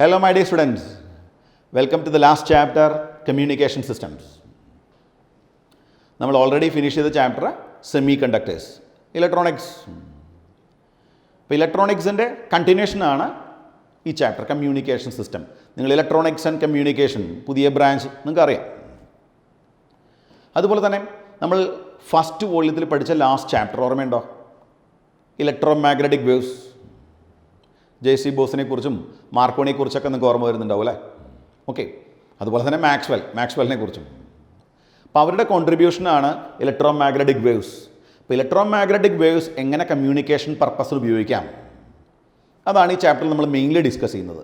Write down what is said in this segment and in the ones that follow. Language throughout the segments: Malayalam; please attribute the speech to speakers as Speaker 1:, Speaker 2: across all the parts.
Speaker 1: Hello my dear students, welcome to the last chapter, Communication Systems. നമ്മൾ ഓൾറെഡി ഫിനിഷ് ചെയ്ത ചാപ്റ്റർ സെമി കണ്ടക്ടേഴ്സ്, ഇലക്ട്രോണിക്സ്. ഇപ്പോൾ ഇലക്ട്രോണിക്സിൻ്റെ കണ്ടിന്യൂഷനാണ് ഈ ചാപ്റ്റർ കമ്മ്യൂണിക്കേഷൻ സിസ്റ്റം. നിങ്ങൾ ഇലക്ട്രോണിക്സ് ആൻഡ് കമ്മ്യൂണിക്കേഷൻ പുതിയ ബ്രാഞ്ച് നിങ്ങൾക്കറിയാം. അതുപോലെ തന്നെ നമ്മൾ ഫസ്റ്റ് വോള്യത്തിൽ പഠിച്ച ലാസ്റ്റ് ചാപ്റ്റർ ഓർമ്മയുണ്ടോ? Electro magnetic waves. ജെ.സി. ബോസിനെ കുറിച്ചും മാർക്കോണിയെ കുറിച്ചൊക്കെ നിങ്ങൾക്ക് ഓർമ്മ വരുന്നുണ്ടാവും അല്ലേ? ഓക്കെ. അതുപോലെ തന്നെ മാക്സ്വെല്ലിനെ കുറിച്ചും. അപ്പോൾ അവരുടെ കോൺട്രിബ്യൂഷനാണ് ഇലക്ട്രോ മാഗ്നറ്റിക് വേവ്സ്. അപ്പോൾ ഇലക്ട്രോ മാഗ്നറ്റിക് വേവ്സ് എങ്ങനെ കമ്മ്യൂണിക്കേഷൻ പർപ്പസിൽ ഉപയോഗിക്കാം, അതാണ് ഈ ചാപ്റ്ററിൽ നമ്മൾ മെയിൻലി ഡിസ്കസ് ചെയ്യുന്നത്.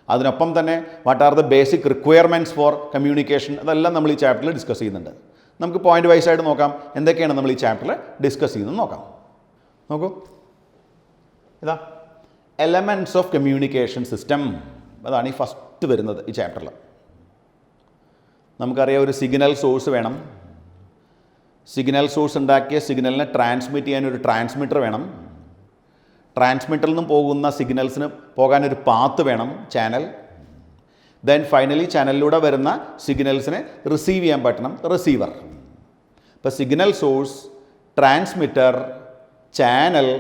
Speaker 1: അതിനൊപ്പം തന്നെ what are the basic requirements four communication, അതെല്ലാം നമ്മൾ ഈ ചാപ്റ്ററിൽ ഡിസ്കസ് ചെയ്യുന്നുണ്ട്. നമുക്ക് പോയിന്റ് വൈസ് ആയിട്ട് നോക്കാം എന്തൊക്കെയാണ് നമ്മൾ ഈ ചാപ്റ്ററിൽ ഡിസ്കസ് ചെയ്യുന്നത് നോക്കാം. നോക്കൂ, ഇതാ എലമെൻറ്റ്സ് ഓഫ് കമ്മ്യൂണിക്കേഷൻ സിസ്റ്റം, അതാണ് ഈ ഫസ്റ്റ് വരുന്നത് ഈ ചാപ്റ്ററിൽ. നമുക്കറിയാം ഒരു സിഗ്നൽ സോഴ്സ് വേണം. സിഗ്നൽ സോഴ്സ് ഉണ്ടാക്കിയ സിഗ്നലിനെ ട്രാൻസ്മിറ്റ് ചെയ്യാൻ ഒരു ട്രാൻസ്മിറ്റർ വേണം. ട്രാൻസ്മിറ്ററിൽ നിന്നും പോകുന്ന സിഗ്നൽസിന് പോകാനൊരു പാത്ത് വേണം, ചാനൽ. ദെൻ ഫൈനലി ചാനലിലൂടെ വരുന്ന സിഗ്നൽസിനെ റിസീവ് ചെയ്യാൻ പറ്റണം, റിസീവർ. ഇപ്പോൾ signal source, transmitter, channel,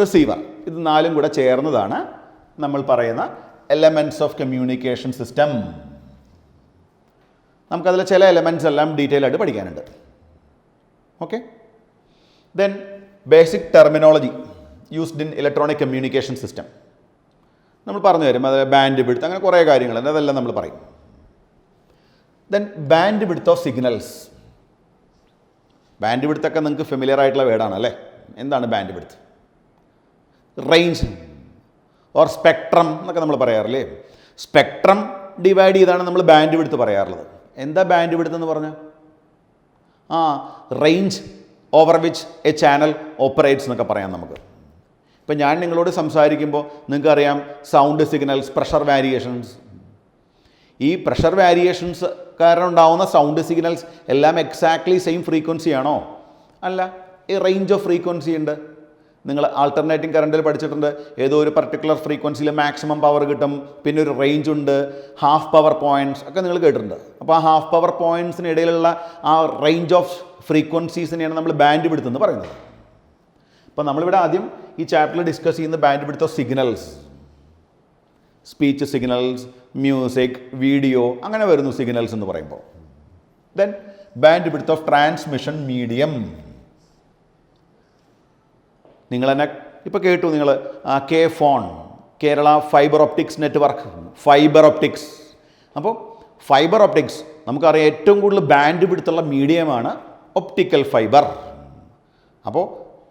Speaker 1: receiver, ഇത് നാലും കൂടെ ചേർന്നതാണ് നമ്മൾ പറയുന്ന എലമെൻറ്റ്സ് ഓഫ് കമ്മ്യൂണിക്കേഷൻ സിസ്റ്റം. നമുക്കതിൽ ചില എലമെൻറ്റ്സ് എല്ലാം ഡീറ്റെയിൽ ആയിട്ട് പഠിക്കാനുണ്ട്. Okay. Then basic terminology used in electronic communication system നമ്മൾ പറഞ്ഞു തരും. അത് ബാൻഡ് വിഡ്ത്ത്, അങ്ങനെ കുറേ കാര്യങ്ങളുണ്ട്, അതെല്ലാം നമ്മൾ പറയും. Then bandwidth of signals. ബാൻഡ് വിഡ്ത്തൊക്കെ നിങ്ങൾക്ക് ഫെമിലിയർ ആയിട്ടുള്ള വേർഡാണ് അല്ലേ? എന്താണ് bandwidth? Range or spectrum എന്നൊക്കെ നമ്മൾ പറയാറില്ലേ? സ്പെക്ട്രം ഡിവൈഡ് ചെയ്താണ് നമ്മൾ ബാൻഡ് വിഡ്ത്ത് പറയാറുള്ളത്. എന്താ ബാൻഡ് വിഡ്ത്ത് എന്ന് പറഞ്ഞാൽ? Range over which A channel operates എന്നൊക്കെ പറയാം നമുക്ക്. ഇപ്പം ഞാൻ നിങ്ങളോട് സംസാരിക്കുമ്പോൾ നിങ്ങൾക്കറിയാം സൗണ്ട് സിഗ്നൽസ്, പ്രഷർ വാരിയേഷൻസ്. ഈ പ്രഷർ വാരിയേഷൻസ് കാരണം ഉണ്ടാവുന്ന സൗണ്ട് സിഗ്നൽസ് എല്ലാം എക്സാക്ട്ലി സെയിം ഫ്രീക്വൻസി ആണോ? അല്ല, ഈ റേഞ്ച് ഓഫ് ഫ്രീക്വൻസി ഉണ്ട്. നിങ്ങൾ ആൾട്ടർനേറ്റിംഗ് കറണ്ടിൽ പഠിച്ചിട്ടുണ്ട്, ഏതോ ഒരു പർട്ടിക്കുലർ ഫ്രീക്വൻസിയിൽ മാക്സിമം പവർ കിട്ടും, പിന്നെ ഒരു റേഞ്ച് ഉണ്ട്, ഹാഫ് പവർ പോയിൻറ്റ്സ് ഒക്കെ നിങ്ങൾ കേട്ടിട്ടുണ്ട്. അപ്പോൾ ആ ഹാഫ് പവർ പോയിൻറ്റ്സിന് ഇടയിലുള്ള ആ റേഞ്ച് ഓഫ് ഫ്രീക്വൻസീസിനെയാണ് നമ്മൾ ബാൻഡ് വിഡ്ത്ത് എന്ന് പറയുന്നത്. അപ്പോൾ നമ്മളിവിടെ ആദ്യം ഈ ചാപ്റ്ററിൽ ഡിസ്കസ് ചെയ്യുന്ന band width of signals. Speech signals, music, video, അങ്ങനെ വരുന്നു സിഗ്നൽസ് എന്ന് പറയുമ്പോൾ. Then bandwidth of transmission medium. നിങ്ങൾ തന്നെ ഇപ്പോൾ കേട്ടു, നിങ്ങൾ K phone, Kerala fibre optics network, fibre optics. അപ്പോൾ ഫൈബർ ഒപ്റ്റിക്സ് നമുക്കറിയാം ഏറ്റവും കൂടുതൽ ബാൻഡ് വിഡ്ത്തുള്ള മീഡിയമാണ് ഒപ്റ്റിക്കൽ ഫൈബർ. അപ്പോൾ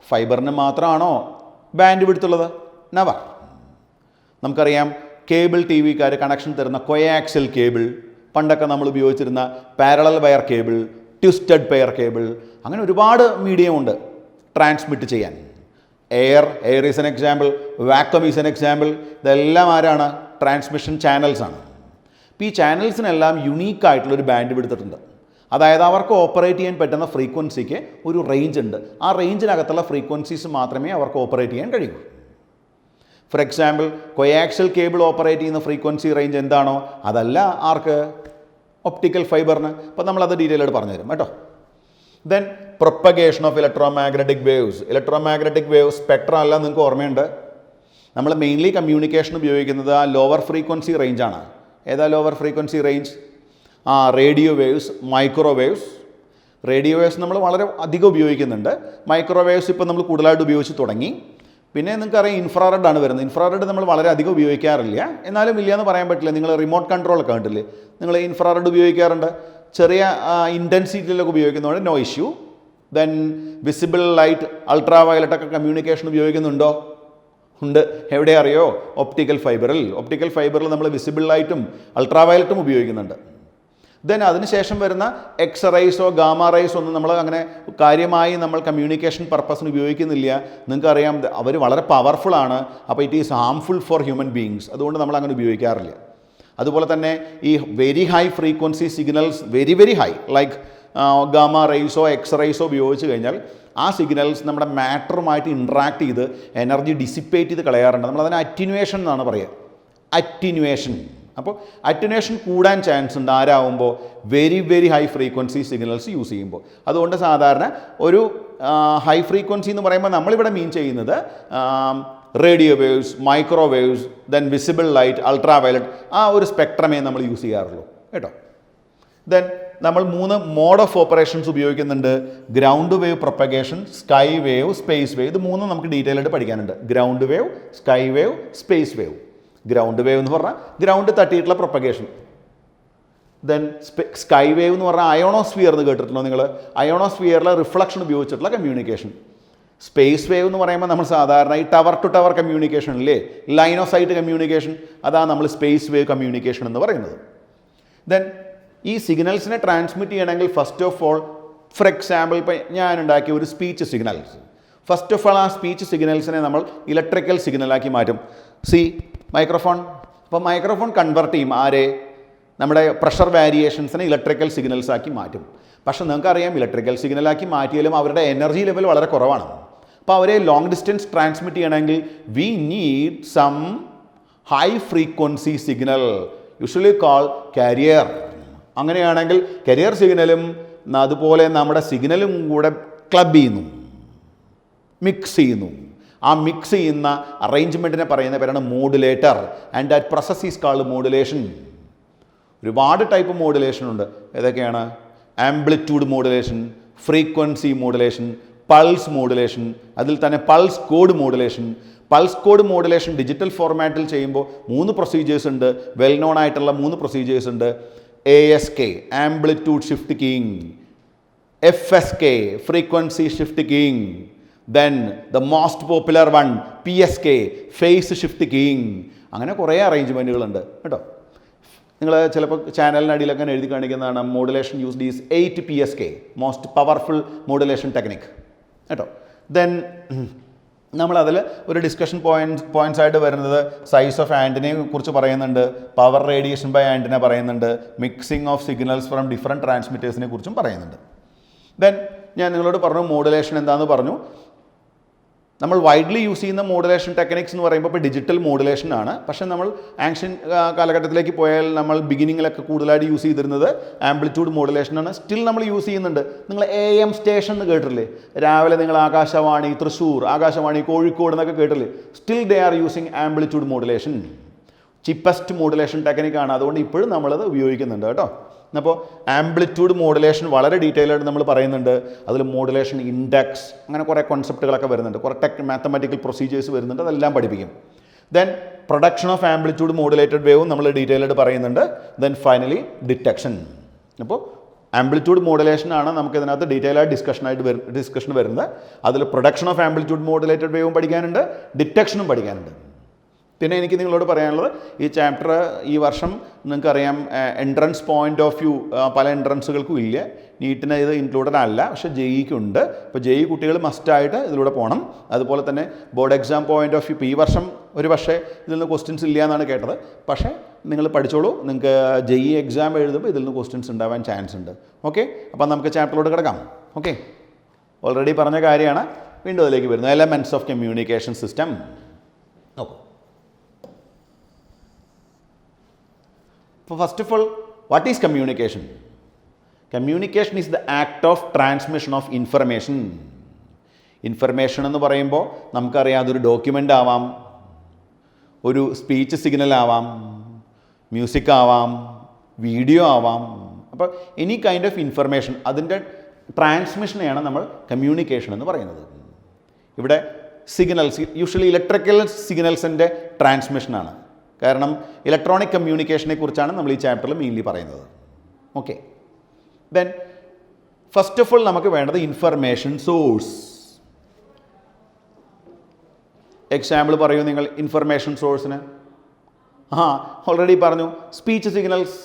Speaker 1: ഫൈബറിന് മാത്രമാണോ ബാൻഡ് വിഡ്ത്തുള്ളത്? നെവർ. നമുക്കറിയാം കേബിൾ ടി വിക്കാർ കണക്ഷൻ തരുന്ന കോയാക്സിൽ കേബിൾ, പണ്ടൊക്കെ നമ്മൾ ഉപയോഗിച്ചിരുന്ന parallel wire cable, twisted pair cable, അങ്ങനെ ഒരുപാട് മീഡിയം ഉണ്ട് ട്രാൻസ്മിറ്റ് ചെയ്യാൻ. Air is an example, vacuum is an example. ഇതെല്ലാം ആരാണ്? ട്രാൻസ്മിഷൻ ചാനൽസാണ്. അപ്പോൾ ഈ ചാനൽസിനെല്ലാം യുണീക്കായിട്ടുള്ളൊരു ബാൻഡ് വിഡ്ത്ത്. അതായത് അവർക്ക് ഓപ്പറേറ്റ് ചെയ്യാൻ പറ്റുന്ന ഫ്രീക്വൻസിക്ക് ഒരു റേഞ്ച് ഉണ്ട്. ആ റേഞ്ചിനകത്തുള്ള ഫ്രീക്വൻസീസ് മാത്രമേ അവർക്ക് ഓപ്പറേറ്റ് ചെയ്യാൻ കഴിയൂ. ഫോർ എക്സാമ്പിൾ കൊയാക്സിൽ കേബിൾ ഓപ്പറേറ്റ് ചെയ്യുന്ന ഫ്രീക്വൻസി റേഞ്ച് എന്താണോ അതല്ല ആർക്ക്? ഒപ്റ്റിക്കൽ ഫൈബറിന്. അപ്പോൾ നമ്മളത് ഡീറ്റെയിൽ ആയിട്ട് പറഞ്ഞു തരും കേട്ടോ. Then propagation of electro magnetic waves. Electro magnetic waves spectrum അല്ല, നിങ്ങൾക്ക് ഓർമ്മയുണ്ട്. നമ്മൾ മെയിൻലി കമ്മ്യൂണിക്കേഷൻ ഉപയോഗിക്കുന്നത് ആ ലോവർ ഫ്രീക്വൻസി റേഞ്ചാണ്. ഏതാ lower frequency range? Radio waves, microwaves. Radio waves നമ്മൾ വളരെ അധികം ഉപയോഗിക്കുന്നുണ്ട്. മൈക്രോവേവ്സ് ഇപ്പോൾ നമ്മൾ കൂടുതലായിട്ട് ഉപയോഗിച്ച് തുടങ്ങി. പിന്നെ നിങ്ങൾക്കറിയാം ഇൻഫ്രാറെഡ് ആണ് വരുന്നത്. ഇൻഫ്രാറെഡ് നമ്മൾ വളരെ അധികം ഉപയോഗിക്കാറില്ല, എന്നാലും ഇല്ല എന്ന് പറയാൻ പറ്റില്ല. നിങ്ങൾ റിമോട്ട് കൺട്രോൾ ഒക്കെ കണ്ടില്ലേ, നിങ്ങൾ ഇൻഫ്രാറെഡ് ഉപയോഗിക്കാറുണ്ട്. ചെറിയ ഇൻറ്റൻസിറ്റിയിലൊക്കെ ഉപയോഗിക്കുന്നതുകൊണ്ട് no issue. Then visible light, അൾട്രാ വയലറ്റൊക്കെ കമ്മ്യൂണിക്കേഷൻ ഉപയോഗിക്കുന്നുണ്ടോ? ഉണ്ട്. എവിടെ അറിയോ? ഒപ്റ്റിക്കൽ ഫൈബറിൽ. ഒപ്റ്റിക്കൽ ഫൈബറിൽ നമ്മൾ വിസിബിൾ ലൈറ്റും അൾട്രാ വയലറ്റും ഉപയോഗിക്കുന്നുണ്ട്. ദെൻ അതിനുശേഷം വരുന്ന എക്സ്റേസോ ഗാമ റേസോ ഒന്നും നമ്മൾ അങ്ങനെ കാര്യമായി നമ്മൾ കമ്മ്യൂണിക്കേഷൻ പർപ്പസിന് ഉപയോഗിക്കുന്നില്ല. നിങ്ങൾക്കറിയാം അവർ വളരെ പവർഫുള്ളാണ്. അപ്പോൾ it is harmful for human beings. അതുകൊണ്ട് നമ്മൾ അങ്ങനെ ഉപയോഗിക്കാറില്ല. അതുപോലെ തന്നെ ഈ very high frequency signals, very high like gamma റേസോ എക്സ്റേസോ ഉപയോഗിച്ച് കഴിഞ്ഞാൽ ആ സിഗ്നൽസ് നമ്മുടെ മാറ്ററുമായിട്ട് ഇൻട്രാക്ട് ചെയ്ത് എനർജി ഡിസിപ്പേറ്റ് ചെയ്ത് കളയാറുണ്ട്. നമ്മളതിനെ അറ്റിനുവേഷൻ എന്നാണ് പറയുക. അറ്റിനുവേഷൻ. അപ്പോൾ അറ്റിനുവേഷൻ കൂടാൻ ചാൻസ് ഉണ്ട് ആരാകുമ്പോൾ very very high frequency signals use ചെയ്യുമ്പോൾ. അതുകൊണ്ട് സാധാരണ ഒരു ഹൈ ഫ്രീക്വൻസി എന്ന് പറയുമ്പോൾ നമ്മളിവിടെ മീൻ ചെയ്യുന്നത് radio waves, microwaves, then visible light, ultra violet, ആ ഒരു സ്പെക്ട്രമേ നമ്മൾ യൂസ് ചെയ്യാറുള്ളൂ കേട്ടോ. ദെൻ നമ്മൾ 3 മോഡ് ഓഫ് ഓപ്പറേഷൻസ് ഉപയോഗിക്കുന്നുണ്ട്. Ground wave propagation, sky wave, space wave. ഇത് 3 നമുക്ക് ഡീറ്റെയിൽ ആയിട്ട് പഠിക്കാനുണ്ട്. Ground wave, sky wave, space wave. Ground wave എന്ന് പറഞ്ഞാൽ ഗ്രൗണ്ട് തട്ടിയിട്ടുള്ള പ്രൊപ്പഗേഷൻ. ദെൻ സ്കൈ വേവ് എന്ന് പറഞ്ഞാൽ അയോണോസ്ഫിയർ എന്ന് കേട്ടിട്ടുണ്ടോ നിങ്ങൾ? അയോണോസ്ഫിയറിലെ റിഫ്ലക്ഷൻ ഉപയോഗിച്ചിട്ടുള്ള കമ്മ്യൂണിക്കേഷൻ. സ്പേസ് വേവ് എന്ന് പറയുമ്പോൾ നമ്മൾ സാധാരണ ഈ ടവർ ടു ടവർ കമ്മ്യൂണിക്കേഷൻ ഇല്ലേ, ലൈൻ ഓഫ് സൈറ്റ് കമ്മ്യൂണിക്കേഷൻ, അതാണ് നമ്മൾ സ്പേസ് വേവ് കമ്മ്യൂണിക്കേഷൻ എന്ന് പറയുന്നത്. ദെൻ ഈ സിഗ്നൽസിനെ ട്രാൻസ്മിറ്റ് ചെയ്യണമെങ്കിൽ first of all, for example ഇപ്പം ഞാൻ ഉണ്ടാക്കിയ ഒരു speech signals, first of all ആ സ്പീച്ച് സിഗ്നൽസിനെ നമ്മൾ ഇലക്ട്രിക്കൽ സിഗ്നലാക്കി മാറ്റും. മൈക്രോഫോൺ. അപ്പോൾ മൈക്രോഫോൺ കൺവെർട്ട് ചെയ്യും ആരെ? നമ്മുടെ പ്രഷർ വേരിയേഷൻസിനെ ഇലക്ട്രിക്കൽ സിഗ്നൽസ് ആക്കി മാറ്റും. പക്ഷേ നിങ്ങൾക്കറിയാം, ഇലക്ട്രിക്കൽ സിഗ്നലാക്കി മാറ്റിയാലും അവരുടെ എനർജി ലെവൽ വളരെ കുറവാണ്. അപ്പോൾ അവരെ ലോങ് ഡിസ്റ്റൻസ് ട്രാൻസ്മിറ്റ് ചെയ്യണമെങ്കിൽ we need some high frequency signal, usually call carrier. അങ്ങനെയാണെങ്കിൽ കരിയർ സിഗ്നലും അതുപോലെ നമ്മുടെ സിഗ്നലും കൂടെ ക്ലബ് ചെയ്യുന്നു, മിക്സ് ചെയ്യുന്നു. ആ മിക്സ് ചെയ്യുന്ന അറേഞ്ച്മെൻറ്റിനെ പറയുന്ന പേരാണ് modulator. And that process is called modulation. ഒരുപാട് ടൈപ്പ് മോഡുലേഷൻ ഉണ്ട്. ഏതൊക്കെയാണ്? Amplitude modulation, frequency modulation, pulse modulation, അതിൽ തന്നെ pulse code modulation. Pulse code modulation digital ഫോർമാറ്റിൽ ചെയ്യുമ്പോൾ 3 പ്രൊസീജിയേഴ്സ് ഉണ്ട്. വെൽ നോൺ ആയിട്ടുള്ള 3 പ്രൊസീജിയേഴ്സ് ഉണ്ട്. ASK, amplitude shift keying, FSK, frequency shift keying, then the most popular one PSK, phase shift keying. അങ്ങനെ കുറേ അറേഞ്ച്മെൻറ്റുകളുണ്ട് കേട്ടോ. നിങ്ങൾ ചിലപ്പോൾ ചാനലിനടിയിലൊക്കെ എഴുതി കാണിക്കുന്നതാണ് modulation used is 8 PSK, most powerful modulation technique കേട്ടോ. ദെൻ നമ്മളതിൽ ഒരു ഡിസ്കഷൻ പോയിൻറ്റ്സ് ആയിട്ട് വരുന്നത് സൈസ് ഓഫ് ആൻറ്റിനയെ കുറിച്ച് പറയുന്നുണ്ട്, പവർ റേഡിയേഷൻ ബൈ ആൻറ്റിന പറയുന്നുണ്ട്, mixing of signals from different ട്രാൻസ്മിറ്റേഴ്സിനെ കുറിച്ചും പറയുന്നുണ്ട്. ദെൻ ഞാൻ നിങ്ങളോട് പറഞ്ഞു മോഡുലേഷൻ എന്താണെന്ന് പറഞ്ഞു. നമ്മൾ വൈഡ്ലി യൂസ് ചെയ്യുന്ന മോഡുലേഷൻ ടെക്നിക്സ് എന്ന് പറയുമ്പോൾ ഇപ്പോൾ ഡിജിറ്റൽ മോഡുലേഷൻ ആണ്. പക്ഷേ നമ്മൾ ആൻഷ്യൻ കാലഘട്ടത്തിലേക്ക് പോയാൽ നമ്മൾ ബിഗിനിങ്ങിലൊക്കെ കൂടുതലായിട്ട് യൂസ് ചെയ്തിരുന്നത് ആംപ്ലിറ്റ്യൂഡ് മോഡുലേഷനാണ്. സ്റ്റിൽ നമ്മൾ യൂസ് ചെയ്യുന്നുണ്ട്. നിങ്ങൾ AM സ്റ്റേഷൻ എന്ന് കേട്ടില്ലേ? രാവിലെ നിങ്ങൾ ആകാശവാണി തൃശ്ശൂർ, ആകാശവാണി കോഴിക്കോട് എന്നൊക്കെ കേട്ടില്ലേ? Still they are using amplitude modulation. Cheapest modulation ടെക്നിക്കാണ്. അതുകൊണ്ട് ഇപ്പോഴും നമ്മളത് ഉപയോഗിക്കുന്നുണ്ട് കേട്ടോ. അപ്പോൾ ആംപ്ലിറ്റ്യൂഡ് മോഡുലേഷൻ വളരെ ഡീറ്റെയിൽ ആയിട്ട് നമ്മൾ പറയുന്നുണ്ട്. അതിൽ മോഡുലേഷൻ ഇൻഡെക്സ്, അങ്ങനെ കുറേ കോൺസെപ്റ്റുകളൊക്കെ വരുന്നുണ്ട്, കുറേ മാത്തമാറ്റിക്കൽ പ്രൊസീജിയേഴ്സ് വരുന്നുണ്ട്, അതെല്ലാം പഠിപ്പിക്കും. Then production of amplitude modulated വേവും നമ്മൾ ഡീറ്റെയിൽ ആയിട്ട് പറയുന്നുണ്ട്. Then finally detection. അപ്പോൾ ആംപ്ലിറ്റ്യൂഡ് മോഡുലേഷനാണ് നമുക്ക് ഇതിനകത്ത് ഡീറ്റെയിൽ ആയിട്ട് ഡിസ്കഷൻ വരുന്നത്. അതിൽ പ്രൊഡക്ഷൻ ഓഫ് ആംപ്ലിറ്റ്യൂഡ് മോഡുലേറ്റഡ് വേവും പഠിക്കാനുണ്ട്, ഡിറ്റക്ഷനും പഠിക്കാനുണ്ട്. പിന്നെ എനിക്ക് നിങ്ങളോട് പറയാനുള്ളത്, ഈ ചാപ്റ്റർ ഈ വർഷം നിങ്ങൾക്കറിയാം എൻട്രൻസ് പോയിൻ്റ് ഓഫ് വ്യൂ പല എൻട്രൻസുകൾക്കും ഇല്ല. നീറ്റിന് ഇത് ഇൻക്ലൂഡഡ് അല്ല, പക്ഷേ JEക്കുണ്ട്. അപ്പോൾ JEE കുട്ടികൾ മസ്റ്റായിട്ട് ഇതിലൂടെ പോകണം. അതുപോലെ തന്നെ board exam point of view ഇപ്പോൾ ഈ വർഷം ഒരു പക്ഷേ ഇതിൽ നിന്ന് ക്വസ്റ്റ്യൻസ് ഇല്ല എന്നാണ് കേട്ടത്. പക്ഷേ നിങ്ങൾ പഠിച്ചോളൂ, നിങ്ങൾക്ക് JEE എക്സാം എഴുതുമ്പോൾ ഇതിൽ നിന്ന് ക്വസ്റ്റ്യൻസ് ഉണ്ടാവാൻ ചാൻസ് ഉണ്ട്. ഓക്കെ, അപ്പോൾ നമുക്ക് ചാപ്റ്ററിലോട്ട് കിടക്കാം. ഓക്കെ, ഓൾറെഡി പറഞ്ഞ കാര്യമാണ്, വീണ്ടും അതിലേക്ക് വരുന്നത്. Elements of communication system. Okay, first of all, what is communication? Communication is the act of transmission of information. Information എന്ന് പറയുമ്പോൾ നമുക്കറിയാം അതൊരു ഡോക്യുമെൻ്റ് ആവാം, ഒരു സ്പീച്ച് സിഗ്നൽ ആവാം, മ്യൂസിക് ആവാം, വീഡിയോ ആവാം. അപ്പോൾ എനി കൈൻഡ് ഓഫ് ഇൻഫർമേഷൻ, അതിൻ്റെ ട്രാൻസ്മിഷനെയാണ് നമ്മൾ കമ്മ്യൂണിക്കേഷൻ എന്ന് പറയുന്നത്. ഇവിടെ സിഗ്നൽസ് യൂഷ്വലി ഇലക്ട്രിക്കൽ സിഗ്നൽസിൻ്റെ ട്രാൻസ്മിഷനാണ്. കാരണം ഇലക്ട്രോണിക് കമ്മ്യൂണിക്കേഷനെ കുറിച്ചാണ് നമ്മൾ ഈ ചാപ്റ്ററിൽ മെയിൻലി പറയുന്നത്. Okay, then first of all നമുക്ക് വേണ്ടത് ഇൻഫർമേഷൻ സോഴ്സ്. എക്സാമ്പിൾ പറയൂ നിങ്ങൾ ഇൻഫർമേഷൻ സോഴ്സിന്. ഓൾറെഡി പറഞ്ഞു, speech signals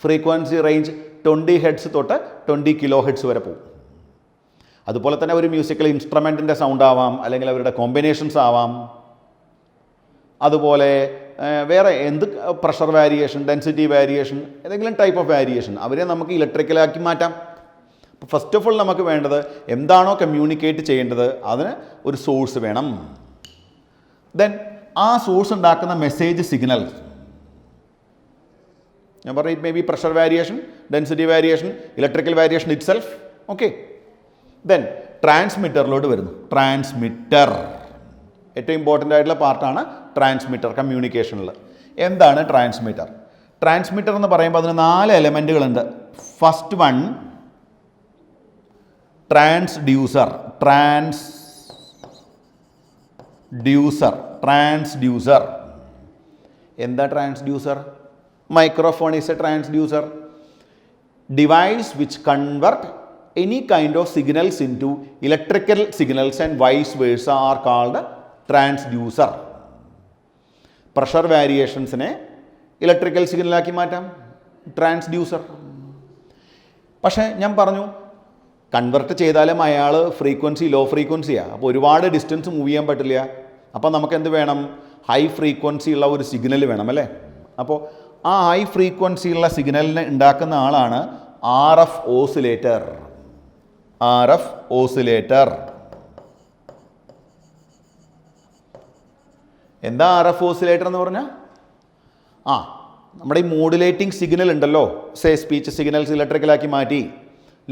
Speaker 1: frequency range 20 hertz തൊട്ട് 20 kHz വരെ പോകും. അതുപോലെ തന്നെ ഒരു മ്യൂസിക്കൽ ഇൻസ്ട്രുമെൻറ്റിൻ്റെ സൗണ്ട് ആവാം, അല്ലെങ്കിൽ അവരുടെ കോമ്പിനേഷൻസ് ആവാം. അതുപോലെ വേറെ എന്ത് പ്രഷർ വേരിയേഷൻ, ഡെൻസിറ്റി വേരിയേഷൻ, ഏതെങ്കിലും ടൈപ്പ് ഓഫ് വേരിയേഷൻ, അവരെ നമുക്ക് ഇലക്ട്രിക്കലാക്കി മാറ്റാം. അപ്പോൾ ഫസ്റ്റ് ഓഫ് ഓൾ നമുക്ക് വേണ്ടത് എന്താണോ കമ്മ്യൂണിക്കേറ്റ് ചെയ്യേണ്ടത് അതിന് ഒരു സോഴ്സ് വേണം. ദെൻ ആ സോഴ്സ് ഉണ്ടാക്കുന്ന മെസ്സേജ് സിഗ്നൽ, ഞാൻ പറഞ്ഞു it may be pressure variation, density variation, electrical variation itself. Okay, then ട്രാൻസ്മിറ്ററിലോട്ട് വരുന്നു. ട്രാൻസ്മിറ്റർ ഏറ്റവും ഇമ്പോർട്ടൻ്റ് ആയിട്ടുള്ള പാർട്ടാണ് ട്രാൻസ്മിറ്റർ കമ്മ്യൂണിക്കേഷനിൽ. എന്താണ് ട്രാൻസ്മിറ്റർ? ട്രാൻസ്മിറ്റർ എന്ന് പറയുമ്പോൾ അതിന് 4 എലമെൻറ്റുകളുണ്ട്. First one transducer. ട്രാൻസ്ഡ്യൂസർ എന്താ transducer? Microphone is a transducer. Device which convert any kind of signals into electrical signals and vice versa are called transducer. Pressure variationsനെ ഇലക്ട്രിക്കൽ സിഗ്നലാക്കി മാറ്റാം, ട്രാൻസ്ഡ്യൂസർ. പക്ഷേ ഞാൻ പറഞ്ഞു കൺവെർട്ട് ചെയ്താലും അയാൾ ഫ്രീക്വൻസി ലോ ഫ്രീക്വൻസിയാണ്, അപ്പോൾ ഒരുപാട് ഡിസ്റ്റൻസ് മൂവ് ചെയ്യാൻ പറ്റില്ല. അപ്പോൾ നമുക്ക് എന്ത് വേണം? ഹൈ ഫ്രീക്വൻസി ഉള്ള ഒരു സിഗ്നൽ വേണം അല്ലേ? അപ്പോൾ ആ ഹൈ ഫ്രീക്വൻസിയുള്ള സിഗ്നലിനെ ഉണ്ടാക്കുന്ന ആളാണ് RF ഓസിലേറ്റർ. RF ഓസിലേറ്റർ എന്താ RF ഓസിലേറ്റർ എന്ന് പറഞ്ഞാൽ? നമ്മുടെ ഈ മോഡുലേറ്റിംഗ് സിഗ്നൽ ഉണ്ടല്ലോ, സ്പീച്ച് സിഗ്നൽസ് ഇലക്ട്രിക്കലാക്കി മാറ്റി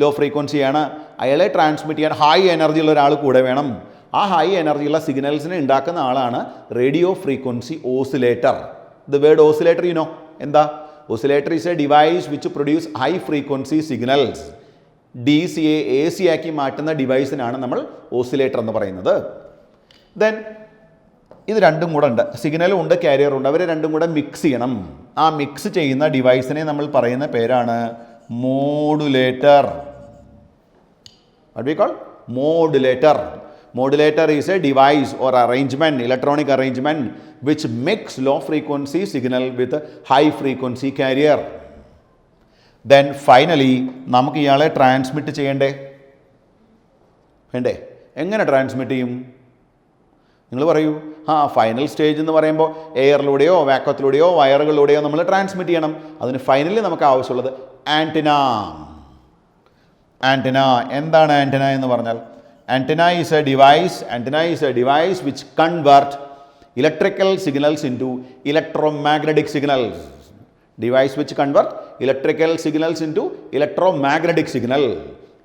Speaker 1: ലോ ഫ്രീക്വൻസിയാണ്, അയാളെ ട്രാൻസ്മിറ്റ് ചെയ്യാൻ ഹൈ എനർജി ഉള്ള ഒരാൾ കൂടെ വേണം. ആ ഹൈ എനർജിയുള്ള സിഗ്നൽസിനെ ഉണ്ടാക്കുന്ന ആളാണ് radio frequency oscillator. The word oscillator you know എന്താ? Oscillator is a device which produce high frequency signals. DC യെ AC ആക്കി മാറ്റുന്ന ഡിവൈസിനാണ് നമ്മൾ ഓസിലേറ്റർ എന്ന് പറയുന്നത്. ദെൻ ഇത് രണ്ടും കൂടെ ഉണ്ട്, സിഗ്നലും ഉണ്ട് കാരിയറും ഉണ്ട്, അവർ രണ്ടും കൂടെ മിക്സ് ചെയ്യണം. ആ മിക്സ് ചെയ്യുന്ന ഡിവൈസിനെ നമ്മൾ പറയുന്ന പേരാണ് modulator. What we call modulator. Modulator is a device or arrangement, electronic arrangement which mix low frequency signal with high frequency carrier. Then finally നമുക്ക് ഇയാളെ ട്രാൻസ്മിറ്റ് ചെയ്യണ്ടേ? വേണ്ടേ? എങ്ങനെ ട്രാൻസ്മിറ്റ് ചെയ്യും? നിങ്ങൾ പറയൂ. ഫൈനൽ സ്റ്റേജ് എന്ന് പറയുമ്പോൾ എയറിലൂടെയോ വാക്വത്തിലൂടെയോ വയറുകളിലൂടെയോ നമ്മൾ ട്രാൻസ്മിറ്റ് ചെയ്യണം. അതിന് ഫൈനലി നമുക്ക് ആവശ്യമുള്ളത് ആൻറ്റിന. ആൻറ്റിന എന്താണ്? ആൻറ്റിന എന്ന് പറഞ്ഞാൽ Antenna is a device which convert electrical signals into electromagnetic signals. Device which convert electrical signals into electromagnetic signal.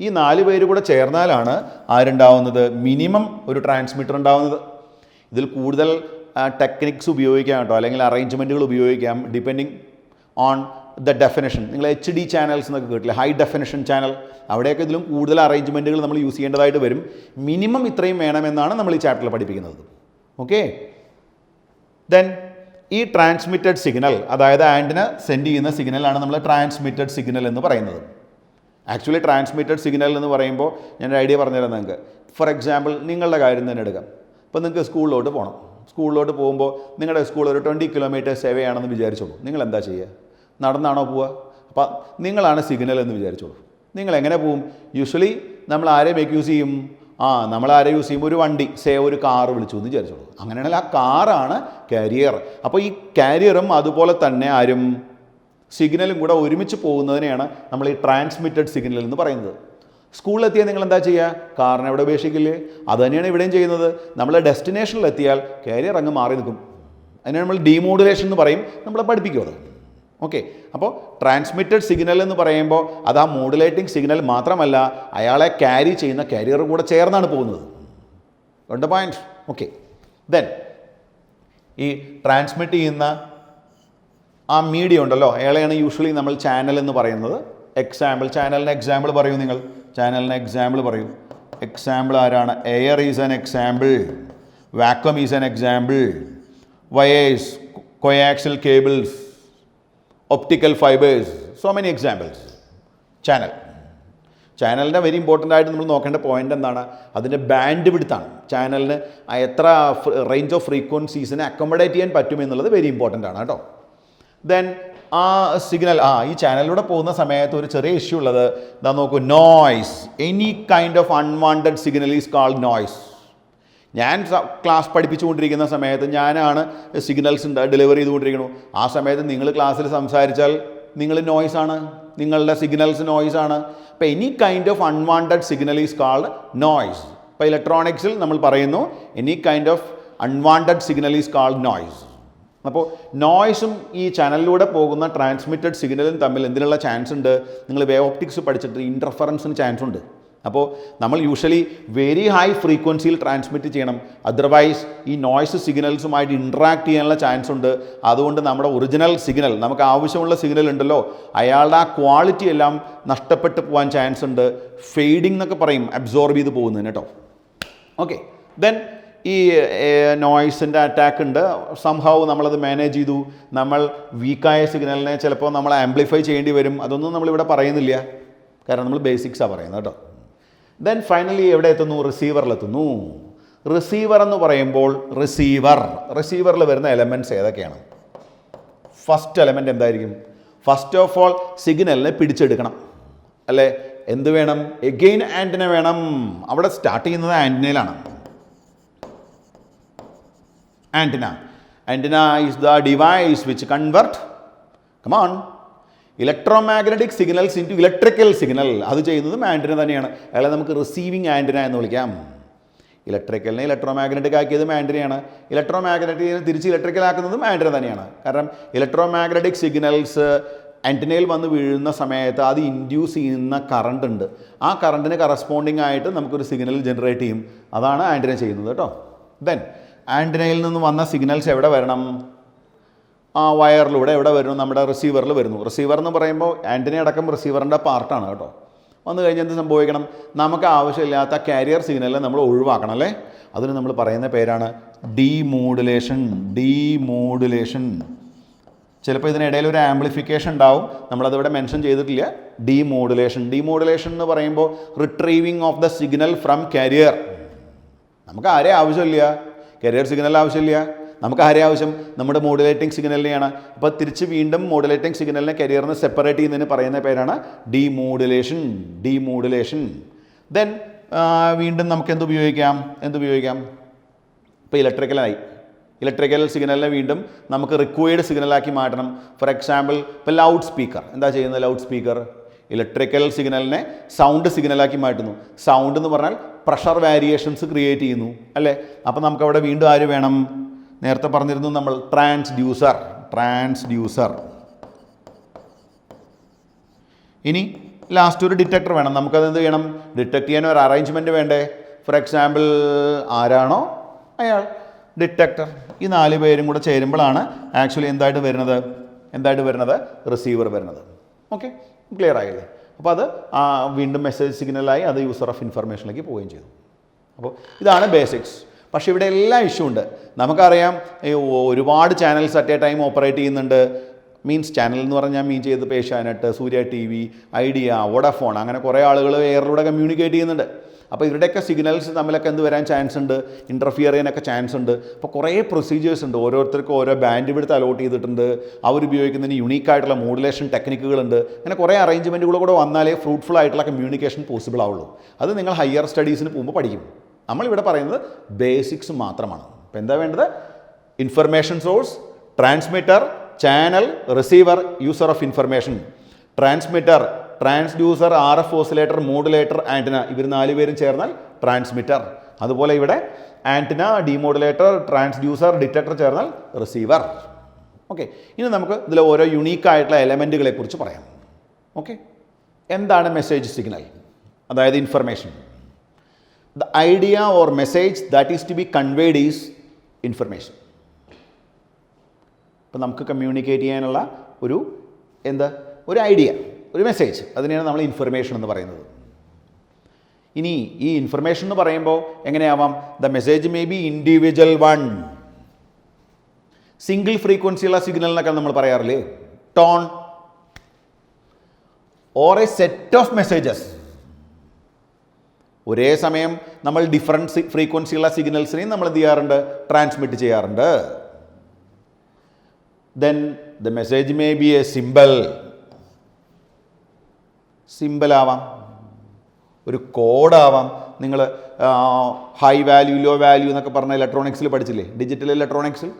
Speaker 1: ഈ 4 പേര് കൂടെ ചേർന്നാലാണ് ആരുണ്ടാവുന്നത്? മിനിമം ഒരു ട്രാൻസ്മിറ്റർ ഉണ്ടാവുന്നത്. ഇതിൽ കൂടുതൽ ടെക്നിക്സ് ഉപയോഗിക്കാം കേട്ടോ, അല്ലെങ്കിൽ അറേഞ്ച്മെൻറ്റുകൾ ഉപയോഗിക്കാം ഡിപ്പെൻഡിങ് ഓൺ ദ ഡെഫിനിഷൻ. നിങ്ങൾ HD ചാനൽസ് എന്നൊക്കെ കേട്ടില്ലേ, ഹൈ ഡെഫിനിഷൻ ചാനൽ, അവിടെയൊക്കെ ഇതിലും കൂടുതൽ അറേഞ്ച്മെൻറ്റുകൾ നമ്മൾ യൂസ് ചെയ്യേണ്ടതായിട്ട് വരും. മിനിമം ഇത്രയും വേണമെന്നാണ് നമ്മൾ ഈ ചാപ്റ്ററിൽ പഠിപ്പിക്കുന്നത്. ഓക്കെ, ദെൻ ഈ ട്രാൻസ്മിറ്റഡ് സിഗ്നൽ, അതായത് ആൻറ്റിന സെൻഡ് ചെയ്യുന്ന സിഗ്നലാണ് നമ്മൾ ട്രാൻസ്മിറ്റഡ് സിഗ്നൽ എന്ന് പറയുന്നത്. ആക്ച്വലി ട്രാൻസ്മിറ്റഡ് സിഗ്നൽ എന്ന് പറയുമ്പോൾ ഞാനൊരു ഐഡിയ പറഞ്ഞുതരാം നിങ്ങൾക്ക്. ഫോർ എക്സാമ്പിൾ നിങ്ങളുടെ കാര്യം തന്നെ എടുക്കാം. ഇപ്പോൾ നിങ്ങൾക്ക് സ്കൂളിലോട്ട് പോകണം. സ്കൂളിലോട്ട് പോകുമ്പോൾ നിങ്ങളുടെ സ്കൂൾ ഒരു 20 കിലോമീറ്റേഴ്സ് എവേ ആണെന്ന് വിചാരിച്ചോളൂ. നിങ്ങൾ എന്താ ചെയ്യുക? നടന്നാണോ പോവുക? അപ്പോൾ നിങ്ങളാണ് സിഗ്നൽ എന്ന് വിചാരിച്ചോളൂ. നിങ്ങൾ എങ്ങനെ പോവും? യൂഷ്വലി നമ്മൾ ആരെ മേക്ക് യൂസ് ചെയ്യും? നമ്മൾ ആരെ യൂസ് ചെയ്യും? ഒരു വണ്ടി, ഒരു കാറ് വിളിച്ചു എന്ന് വിചാരിച്ചോളൂ. അങ്ങനെയാണെങ്കിൽ ആ കാറാണ് കാരിയർ. അപ്പോൾ ഈ കാരിയറും അതുപോലെ തന്നെ ആരും സിഗ്നലും കൂടെ ഒരുമിച്ച് പോകുന്നതിനെയാണ് നമ്മൾ ഈ ട്രാൻസ്മിറ്റഡ് സിഗ്നൽ എന്ന് പറയുന്നത്. സ്കൂളിലെത്തിയാൽ നിങ്ങൾ എന്താ ചെയ്യുക? കാറിനെ എവിടെ ഉപേക്ഷിക്കില്ലേ? അത് തന്നെയാണ് ഇവിടെയും ചെയ്യുന്നത്. നമ്മൾ ഡെസ്റ്റിനേഷനിലെത്തിയാൽ കാരിയർ അങ്ങ് മാറി നിൽക്കും. അതിനെ നമ്മൾ ഡീമോഡുലേഷൻ എന്ന് പറയും. നമ്മളെ പഠിപ്പിക്കും അത്. ഓക്കെ, അപ്പോൾ ട്രാൻസ്മിറ്റഡ് സിഗ്നൽ എന്ന് പറയുമ്പോൾ അത് ആ മോഡുലേറ്റിംഗ് സിഗ്നൽ മാത്രമല്ല, അയാളെ ക്യാരി ചെയ്യുന്ന കാരിയർ കൂടെ ചേർന്നാണ് പോകുന്നത്. ഉണ്ട് പോയിന്റ്? ഓക്കെ, ദെൻ ഈ ട്രാൻസ്മിറ്റ് ചെയ്യുന്ന ആ മീഡിയം ഉണ്ടല്ലോ, അയാളെയാണ് യൂഷ്വലി നമ്മൾ ചാനൽ എന്ന് പറയുന്നത്. എക്സാമ്പിൾ, ചാനലിന് എക്സാമ്പിൾ പറയൂ നിങ്ങൾ. ചാനലിന് എക്സാമ്പിൾ പറയൂ. എക്സാമ്പിൾ ആരാണ്? Air is an example, vacuum is an example, wires, കോയാക്സിൽ cables, optical fibres, so many examples. ചാനലിൻ്റെ വെരി ഇമ്പോർട്ടൻ്റ് ആയിട്ട് നമ്മൾ നോക്കേണ്ട പോയിൻ്റ് എന്താണ്? അതിൻ്റെ ബാൻഡ് വിഡ്ത്താണ്. ചാനലിന് എത്ര റേഞ്ച് ഓഫ് ഫ്രീക്വൻസീസിനെ അക്കോമഡേറ്റ് ചെയ്യാൻ പറ്റുമെന്നുള്ളത് വെരി ഇമ്പോർട്ടൻ്റ് ആണ് കേട്ടോ. ദെൻ ആ സിഗ്നൽ, ഈ ചാനലിലൂടെ പോകുന്ന സമയത്ത് ഒരു ചെറിയ ഇഷ്യൂ ഉള്ളത് എന്താ നോക്കൂ, noise. Any kind of unwanted signal is called noise. ഞാൻ ക്ലാസ് പഠിപ്പിച്ചുകൊണ്ടിരിക്കുന്ന സമയത്ത് ഞാനാണ് സിഗ്നൽസ് ഡെലിവറി ചെയ്തുകൊണ്ടിരിക്കുന്നു. ആ സമയത്ത് നിങ്ങൾ ക്ലാസ്സിൽ സംസാരിച്ചാൽ നിങ്ങൾ നോയ്സാണ്, നിങ്ങളുടെ സിഗ്നൽസ് നോയ്സാണ്. അപ്പോൾ any kind of unwanted signal is called noise. ഇപ്പോൾ ഇലക്ട്രോണിക്സിൽ നമ്മൾ പറയുന്നു any kind of unwanted signal is called noise. അപ്പോൾ നോയ്സും ഈ ചാനലിലൂടെ പോകുന്ന ട്രാൻസ്മിറ്റഡ് സിഗ്നലും തമ്മിൽ എന്തിനുള്ള ചാൻസ് ഉണ്ട്? നിങ്ങൾ വേവ് ഓപ്റ്റിക്സ് പഠിച്ചിട്ട് ഇൻ്റർഫറൻസിന് ചാൻസ് ഉണ്ട്. അപ്പോൾ നമ്മൾ യൂഷ്വലി വെരി ഹൈ ഫ്രീക്വൻസിയിൽ ട്രാൻസ്മിറ്റ് ചെയ്യണം, അതർവൈസ് ഈ നോയ്സ് സിഗ്നൽസുമായിട്ട് ഇൻട്രാക്ട് ചെയ്യാനുള്ള ചാൻസ് ഉണ്ട്. അതുകൊണ്ട് നമ്മുടെ ഒറിജിനൽ സിഗ്നൽ, നമുക്ക് ആവശ്യമുള്ള സിഗ്നൽ ഉണ്ടല്ലോ, അയാളുടെ ആ ക്വാളിറ്റി എല്ലാം നഷ്ടപ്പെട്ടു പോകാൻ ചാൻസ് ഉണ്ട്. ഫെയ്ഡിങ് എന്നൊക്കെ പറയും, അബ്സോർബ് ചെയ്ത് പോകുന്നതിന് കേട്ടോ. ഓക്കെ, ദെൻ ഈ നോയ്സിൻ്റെ അറ്റാക്ക് ഉണ്ട്. സംഭവം നമ്മളത് മാനേജ് ചെയ്തു. നമ്മൾ വീക്കായ സിഗ്നലിനെ ചിലപ്പോൾ നമ്മൾ ആംപ്ലിഫൈ ചെയ്യേണ്ടി വരും. അതൊന്നും നമ്മളിവിടെ പറയുന്നില്ല, കാരണം നമ്മൾ ബേസിക്സാണ് പറയുന്നത് കേട്ടോ. ദെൻ ഫൈനലി എവിടെ എത്തുന്നു? റിസീവറിലെത്തുന്നു. റിസീവർ എന്ന് പറയുമ്പോൾ റിസീവറിൽ വരുന്ന എലമെൻറ്റ്സ് ഏതൊക്കെയാണ്? ഫസ്റ്റ് എലമെൻറ്റ് എന്തായിരിക്കും? ഫസ്റ്റ് ഓഫ് ഓൾ സിഗ്നലിനെ പിടിച്ചെടുക്കണം അല്ലേ? എന്ത് വേണം? എഗെയിൻ ആൻറ്റിന വേണം. അവിടെ സ്റ്റാർട്ട് ചെയ്യുന്നത് ആൻറ്റിനയിലാണ്. Antenna is the device which convert, come on, electromagnetic signals into electrical signal. അത് ചെയ്യുന്നതും ആൻറ്റിന തന്നെയാണ്. അയാളെ നമുക്ക് റിസീവിങ് ആൻറ്റിന എന്ന് വിളിക്കാം. ഇലക്ട്രിക്കലിനെ ഇലക്ട്രോമാഗ്നറ്റിക് ആക്കിയതും ആൻറ്റിനയാണ്, ഇലക്ട്രോമാഗ്നറ്റിക്കിനെ തിരിച്ച് ഇലക്ട്രിക്കൽ ആക്കുന്നതും ആൻറ്റിന തന്നെയാണ്. കാരണം ഇലക്ട്രോമാഗ്നറ്റിക് സിഗ്നൽസ് ആൻറ്റിനയിൽ വന്ന് വീഴുന്ന സമയത്ത് അത് ഇൻഡ്യൂസ് ചെയ്യുന്ന കറണ്ട് ഉണ്ട്. ആ കറണ്ടിന് കറസ്പോണ്ടിങ് ആയിട്ട് നമുക്കൊരു സിഗ്നൽ ജനറേറ്റ് ചെയ്യും. അതാണ് ആൻറ്റിന ചെയ്യുന്നത് കേട്ടോ. ദെൻ ആൻറ്റിനയിൽ നിന്ന് വന്ന സിഗ്നൽസ് എവിടെ വരണം? ആ വയറിലൂടെ എവിടെ വരുന്നു? നമ്മുടെ റിസീവറിൽ വരുന്നു. റിസീവർ എന്ന് പറയുമ്പോൾ ആൻറ്റിന അടക്കം റിസീവറിൻ്റെ പാർട്ടാണ് കേട്ടോ. വന്നു കഴിഞ്ഞാൽ എന്ത് സംഭവിക്കണം? നമുക്ക് ആവശ്യമില്ലാത്ത കാരിയർ സിഗ്നലിനെ നമ്മൾ ഒഴിവാക്കണം അല്ലേ? അതിന് നമ്മൾ പറയുന്ന പേരാണ് ഡീമോഡുലേഷൻ. ചിലപ്പോൾ ഇതിനിടയിൽ ഒരു ആംപ്ലിഫിക്കേഷൻ ഉണ്ടാവും, നമ്മളതിവിടെ മെൻഷൻ ചെയ്തിട്ടില്ല. ഡീമോഡുലേഷൻ എന്ന് പറയുമ്പോൾ retrieving of the signal from carrier. നമുക്ക് ആരെയും ആവശ്യമില്ല, കാരിയർ സിഗ്നൽ ആവശ്യമില്ല. നമുക്ക് ആരെയും ആവശ്യം? നമ്മുടെ മോഡുലേറ്റിംഗ് സിഗ്നലിനെയാണ്. അപ്പോൾ തിരിച്ച് വീണ്ടും മോഡുലേറ്റിംഗ് സിഗ്നലിനെ കരിയറിന് സെപ്പറേറ്റ് ചെയ്യുന്നതിന് പറയുന്ന പേരാണ് ഡീമോഡുലേഷൻ. ദെൻ വീണ്ടും നമുക്ക് എന്തുപയോഗിക്കാം? ഇപ്പോൾ ഇലക്ട്രിക്കൽ സിഗ്നലിനെ വീണ്ടും നമുക്ക് റിക്വയർഡ് സിഗ്നലാക്കി മാറ്റണം. ഫോർ എക്സാമ്പിൾ ഇപ്പോൾ ലൗഡ് സ്പീക്കർ എന്താ ചെയ്യുന്നത്? ലൗഡ് സ്പീക്കർ ഇലക്ട്രിക്കൽ സിഗ്നലിനെ സൗണ്ട് സിഗ്നലാക്കി മാറ്റുന്നു. സൗണ്ട് എന്ന് പറഞ്ഞാൽ പ്രഷർ വേരിയേഷൻസ് ക്രിയേറ്റ് ചെയ്യുന്നു അല്ലേ? അപ്പോൾ നമുക്കവിടെ വീണ്ടും ആര് വേണം? നേരത്തെ പറഞ്ഞിരുന്നു നമ്മൾ ട്രാൻസ്ഡ്യൂസർ. ഇനി ലാസ്റ്റ് ഒരു ഡിറ്റക്ടർ വേണം. നമുക്കത് എന്ത് ചെയ്യണം? ഡിറ്റക്ട് ചെയ്യാൻ ഒരു അറേഞ്ച്മെൻറ്റ് വേണ്ടേ? ഫോർ എക്സാമ്പിൾ ആരാണോ അയാൾ, ഡിറ്റക്ടർ. ഈ 4 പേരും കൂടെ ചേരുമ്പോഴാണ് ആക്ച്വലി എന്തായിട്ട് വരുന്നത്? റിസീവർ വരുന്നത്. ഓക്കെ, ക്ലിയർ ആയില്ലേ? അപ്പോൾ അത് വീണ്ടും മെസ്സേജ് സിഗ്നലായി അത് യൂസർ ഓഫ് ഇൻഫർമേഷനിലേക്ക് പോവുകയും ചെയ്തു. അപ്പോൾ ഇതാണ് ബേസിക്സ്. പക്ഷേ ഇവിടെ എല്ലാ ഇഷ്യൂ ഉണ്ട്. നമുക്കറിയാം ഒരുപാട് channels at A time operate ചെയ്യുന്നുണ്ട്. മീൻസ് ചാനൽ എന്ന് പറഞ്ഞാൽ മീൻ ചെയ്ത് ഏഷ്യാനെറ്റ്, സൂര്യ TV, ഐഡിയ, വോഡാഫോൺ, അങ്ങനെ കുറേ ആളുകൾ എയറിലൂടെ കമ്മ്യൂണിക്കേറ്റ് ചെയ്യുന്നുണ്ട്. അപ്പോൾ ഇവരുടെയൊക്കെ സിഗ്നൽസ് തമ്മിലൊക്കെ എന്ത് വരാൻ ചാൻസ് ഉണ്ട്? ഇൻ്റർഫിയർ ചെയ്യാനൊക്കെ ചാൻസ് ഉണ്ട്. അപ്പോൾ കുറേ പ്രൊസീജിയേഴ്സ് ഉണ്ട്. ഓരോരുത്തർക്കും ഓരോ ബാൻഡ് വിഡ്ത്ത് അലോട്ട് ചെയ്തിട്ടുണ്ട്. അവരുപയോഗിക്കുന്നതിന് യുണീക്കായിട്ടുള്ള മോഡുലേഷൻ ടെക്നിക്കുകളുണ്ട്. അങ്ങനെ കുറേ അറേഞ്ച്മെൻറ്റുകൾ കൂടെ വന്നാലേ ഫ്രൂട്ട്ഫുൾ ആയിട്ടുള്ള കമ്മ്യൂണിക്കേഷൻ പോസിബിൾ ആവുള്ളൂ. അത് നിങ്ങൾ ഹയർ സ്റ്റഡീസിന് പോകുമ്പോൾ പഠിക്കും. നമ്മളിവിടെ പറയുന്നത് ബേസിക്സ് മാത്രമാണ്. അപ്പോൾ എന്താ വേണ്ടത്? Information source, transmitter, channel, receiver, user of information. Transmitter, transducer, RF oscillator, modulator, antenna. ഇവർ 4 പേരും ചേർന്നാൽ ട്രാൻസ്മിറ്റർ. അതുപോലെ ഇവിടെ ആൻറ്റിന, ഡീമോഡുലേറ്റർ, ട്രാൻസ്ഡ്യൂസർ, ഡിറ്റക്ടർ ചേർന്നാൽ റിസീവർ. ഓക്കെ, ഇനി നമുക്ക് ഇതിൽ ഓരോ യുണീക്കായിട്ടുള്ള എലമെൻറ്റുകളെ കുറിച്ച് പറയാം. ഓക്കെ, എന്താണ് മെസ്സേജ് സിഗ്നൽ? അതായത് information. The idea or message that is to be conveyed is information. ഇപ്പോൾ നമുക്ക് കമ്മ്യൂണിക്കേറ്റ് ചെയ്യാനുള്ള ഒരു ഐഡിയ, ഒരു മെസ്സേജ്, അതിനെയാണ് നമ്മൾ ഇൻഫർമേഷൻ എന്ന് പറയുന്നത്. ഇനി ഈ ഇൻഫർമേഷൻ എന്ന് പറയുമ്പോൾ എങ്ങനെയാവാം? The message may be individual one. Single ഫ്രീക്വൻസിയുള്ള സിഗ്നൽ എന്നൊക്കെ നമ്മൾ പറയാറില്ലേ? Tone. Or a set of messages. ഒരേ സമയം നമ്മൾ ഡിഫറൻറ്റ് ഫ്രീക്വൻസിയുള്ള സിഗ്നൽസിനെയും നമ്മൾ എന്ത് ചെയ്യാറുണ്ട്? ട്രാൻസ്മിറ്റ് ചെയ്യാറുണ്ട്. Then the message may be a സിമ്പിളാവാം, ഒരു കോഡാവാം. നിങ്ങൾ ഹൈ വാല്യൂ, ലോ വാല്യൂ എന്നൊക്കെ പറഞ്ഞ ഇലക്ട്രോണിക്സിൽ പഠിച്ചില്ലേ? ഡിജിറ്റൽ ഇലക്ട്രോണിക്സിൽ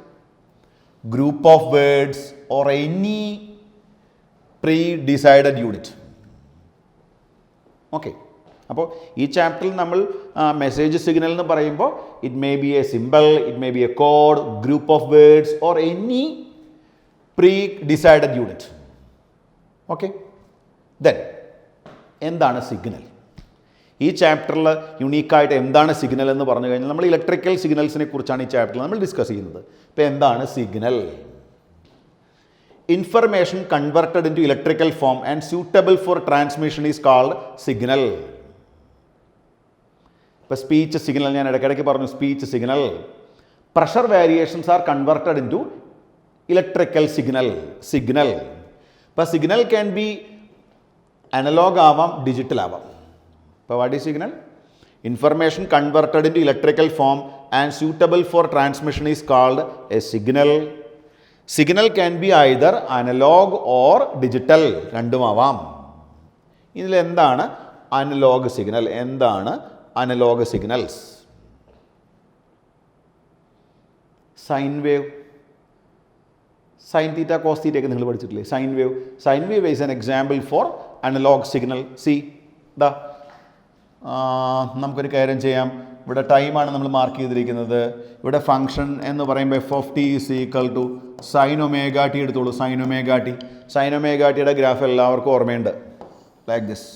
Speaker 1: group of words or any pre decided unit. Okay, അപ്പോൾ ഈ ചാപ്റ്ററിൽ നമ്മൾ മെസ്സേജ് സിഗ്നൽ എന്ന് പറയുമ്പോൾ it may be a simple, it may be a code, group of words or any pre decided unit. Okay, then എന്താണ് സിഗ്നൽ? ഈ ചാപ്റ്ററിൽ യുണീക്കായിട്ട് എന്താണ് സിഗ്നൽ എന്ന് പറഞ്ഞു കഴിഞ്ഞാൽ നമ്മൾ ഇലക്ട്രിക്കൽ സിഗ്നൽസിനെ കുറിച്ചാണ് ഈ ചാപ്റ്ററിൽ നമ്മൾ ഡിസ്കസ് ചെയ്യുന്നത്. ഇപ്പോൾ എന്താണ് signal? Information converted into electrical form and suitable for transmission is called signal. ഇപ്പോൾ സ്പീച്ച് സിഗ്നൽ ഞാൻ ഇടയ്ക്കിടയ്ക്ക് പറഞ്ഞു, speech signal. Pressure variations are converted into electrical signal. ഇപ്പോൾ സിഗ്നൽ ക്യാൻ ബി അനലോഗ് ആവാം, ഡിജിറ്റൽ ആവാം. ഇപ്പോൾ what is signal? Information converted into electrical form and suitable for transmission is called a signal. Signal can be either analogue or digital, രണ്ടുമാവാം. ഇതിലെന്താണ് അനലോഗ് സിഗ്നൽ? എന്താണ് analogue signals? Sine wave, sine theta cos theta ഒക്കെ നിങ്ങൾ പഠിച്ചിട്ടില്ലേ? Sine wave is an example for analogue signal. See ദാ നമുക്കൊരു കാര്യം ചെയ്യാം. ഇവിടെ ടൈമാണ് നമ്മൾ മാർക്ക് ചെയ്തിരിക്കുന്നത്. ഇവിടെ ഫംഗ്ഷൻ എന്ന് പറയുമ്പോൾ F of T is equal to sine omega T എടുത്തോളൂ. സൈൻ ഒമേഗ ടിയുടെ ഗ്രാഫ് എല്ലാവർക്കും ഓർമ്മയുണ്ട്, ലൈക്ക് ദിസ്.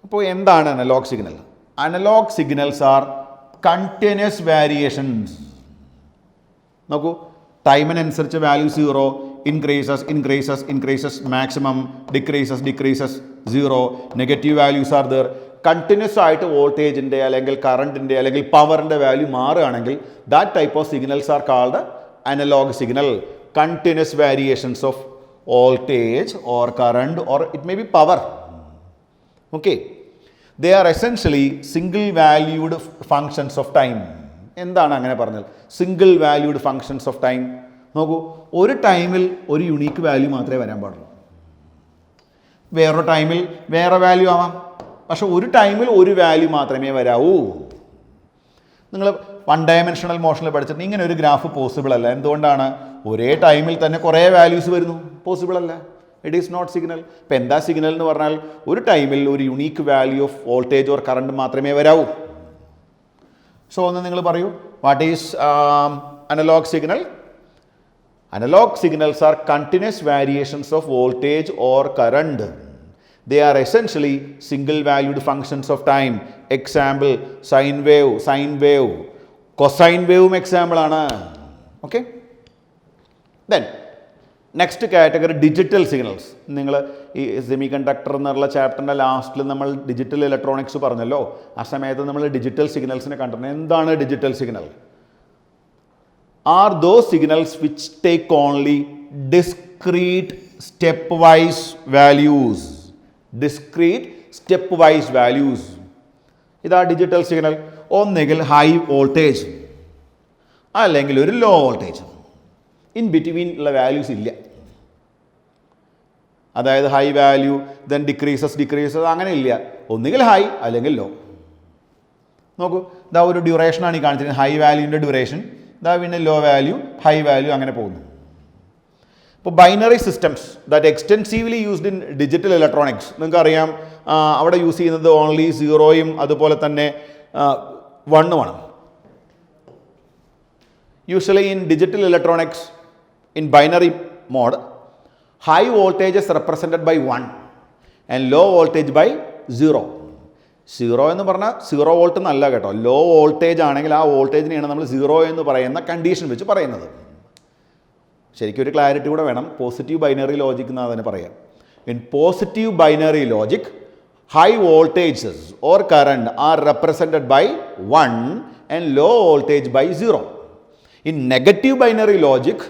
Speaker 1: അപ്പോൾ എന്താണ് analogue signal? Analogue signals are continuous variations. നോക്കൂ, ടൈമിനനുസരിച്ച് value 0 increases, maximum decreases 0, negative values are there. Continuous ആയിട്ട് വോൾട്ടേജിൻ്റെ അല്ലെങ്കിൽ കറണ്ടിൻ്റെ അല്ലെങ്കിൽ പവറിൻ്റെ വാല്യൂ മാറുകയാണെങ്കിൽ that type of signals are called analogue signal. Continuous variations of voltage or current or it may B power. Okay, they are essentially single valued functions of time. എന്താണ് അങ്ങനെ പറഞ്ഞാൽ? Single valued functions of time. നോക്കൂ, ഒരു ടൈമിൽ ഒരു യുണീക്ക് വാല്യൂ മാത്രമേ വരാൻ പാടുള്ളൂ. വേറൊരു ടൈമിൽ വേറെ വാല്യൂ ആവാം, പക്ഷെ ഒരു ടൈമിൽ ഒരു വാല്യൂ മാത്രമേ വരാവൂ. നിങ്ങൾ 1 ഡയമെൻഷണൽ മോഷനിൽ പഠിച്ചിട്ട് ഇങ്ങനെ ഒരു ഗ്രാഫ് പോസിബിൾ അല്ല. എന്തുകൊണ്ടാണ്? ഒരേ ടൈമിൽ തന്നെ കുറേ വാല്യൂസ് വരുന്നു, പോസിബിൾ അല്ല. It is not signal. ഇപ്പോൾ എന്താ സിഗ്നൽ എന്ന് പറഞ്ഞാൽ ഒരു ടൈമിൽ ഒരു unique value of voltage or current മാത്രമേ വരാവൂ. സോ ഒന്ന് നിങ്ങൾ പറയൂ, what is analog signal? Analog signals are continuous variations of voltage or current. They are essentially single valued functions of time. Example, sine wave, cosine wave example ആണ്. Okay? Then, next category, digital signals. നിങ്ങൾ ഈ സെമി കണ്ടക്ടർ എന്നുള്ള ചാപ്റ്ററിൻ്റെ ലാസ്റ്റിൽ നമ്മൾ ഡിജിറ്റൽ ഇലക്ട്രോണിക്സ് പറഞ്ഞല്ലോ. ആ സമയത്ത് നമ്മൾ ഡിജിറ്റൽ സിഗ്നൽസിനെ കണ്ടിട്ടുണ്ട്. എന്താണ് digital signal? Are those signals which take only discrete stepwise values. ഇതാ ഡിജിറ്റൽ സിഗ്നൽ. ഒന്നുകിൽ ഹൈ വോൾട്ടേജ് അല്ലെങ്കിൽ ഒരു ലോ വോൾട്ടേജ്. ഇൻ ബിറ്റ്വീൻ ഉള്ള വാല്യൂസ് ഇല്ല. അതായത് ഹൈ വാല്യൂ ദെൻ ഡിക്രീസസ് അങ്ങനെ ഇല്ല. ഒന്നുകിൽ ഹൈ അല്ലെങ്കിൽ ലോ. നോക്കൂ, ഇതാ ഒരു ഡ്യൂറേഷനാണ് ഈ കാണിച്ചിരിക്കുന്നത്. ഹൈ വാല്യൂവിൻ്റെ ഡ്യൂറേഷൻ, ഇതാ പിന്നെ ലോ വാല്യൂ, ഹൈ വാല്യൂ, അങ്ങനെ പോകുന്നു. ഇപ്പോൾ binary systems that extensively used in digital electronics, നിങ്ങൾക്കറിയാം അവിടെ യൂസ് ചെയ്യുന്നത് ഓൺലി 0 അതുപോലെ തന്നെ 1 ആണ്. Usually in digital electronics in binary mode, high voltage is represented by 1 and low voltage by 0. 0 എന്ന് പറഞ്ഞാൽ 0 വോൾട്ട് എന്നല്ല കേട്ടോ. ലോ വോൾട്ടേജ് ആണെങ്കിൽ ആ വോൾട്ടേജിനെയാണ് നമ്മൾ 0 എന്ന് പറയുന്ന കണ്ടീഷൻ വെച്ച് പറയുന്നത്. ശരിക്കും ഒരു ക്ലാരിറ്റി കൂടെ വേണം. പോസിറ്റീവ് ബൈനറി ലോജിക് എന്ന് അതിനെ പറയാം. In positive binary logic, high voltages or current are represented by 1 and low voltage by 0. In negative binary logic,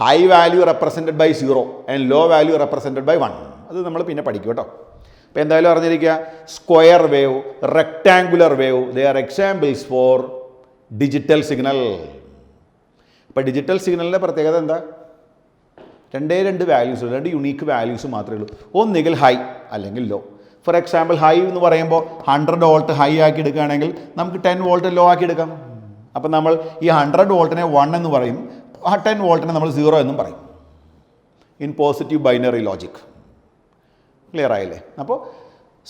Speaker 1: high value represented by 0 and low value represented by 1. അത് നമ്മൾ പിന്നെ പഠിക്കും കേട്ടോ. അപ്പോൾ എന്തായാലും അറിഞ്ഞിരിക്കുക, square wave, rectangular wave, they are examples for digital signal. അപ്പോൾ ഡിജിറ്റൽ സിഗ്നലിൻ്റെ പ്രത്യേകത എന്താ? 2 വാല്യൂസ്, 2 യുണീക്ക് വാല്യൂസ് മാത്രമേ ഉള്ളൂ. ഒന്നുകിൽ ഹൈ അല്ലെങ്കിൽ ലോ. ഫോർ എക്സാമ്പിൾ, ഹൈ എന്ന് പറയുമ്പോൾ 100 വോൾട്ട് ഹൈ ആക്കി എടുക്കുകയാണെങ്കിൽ നമുക്ക് 10 വോൾട്ട് ലോ ആക്കി എടുക്കാം. അപ്പം നമ്മൾ ഈ 100 വോൾട്ടിനെ 1 എന്ന് പറയും, ആ 10 വോൾട്ടിനെ നമ്മൾ 0 എന്നും പറയും. In positive binary logic. Clear ആയില്ലേ? അപ്പോൾ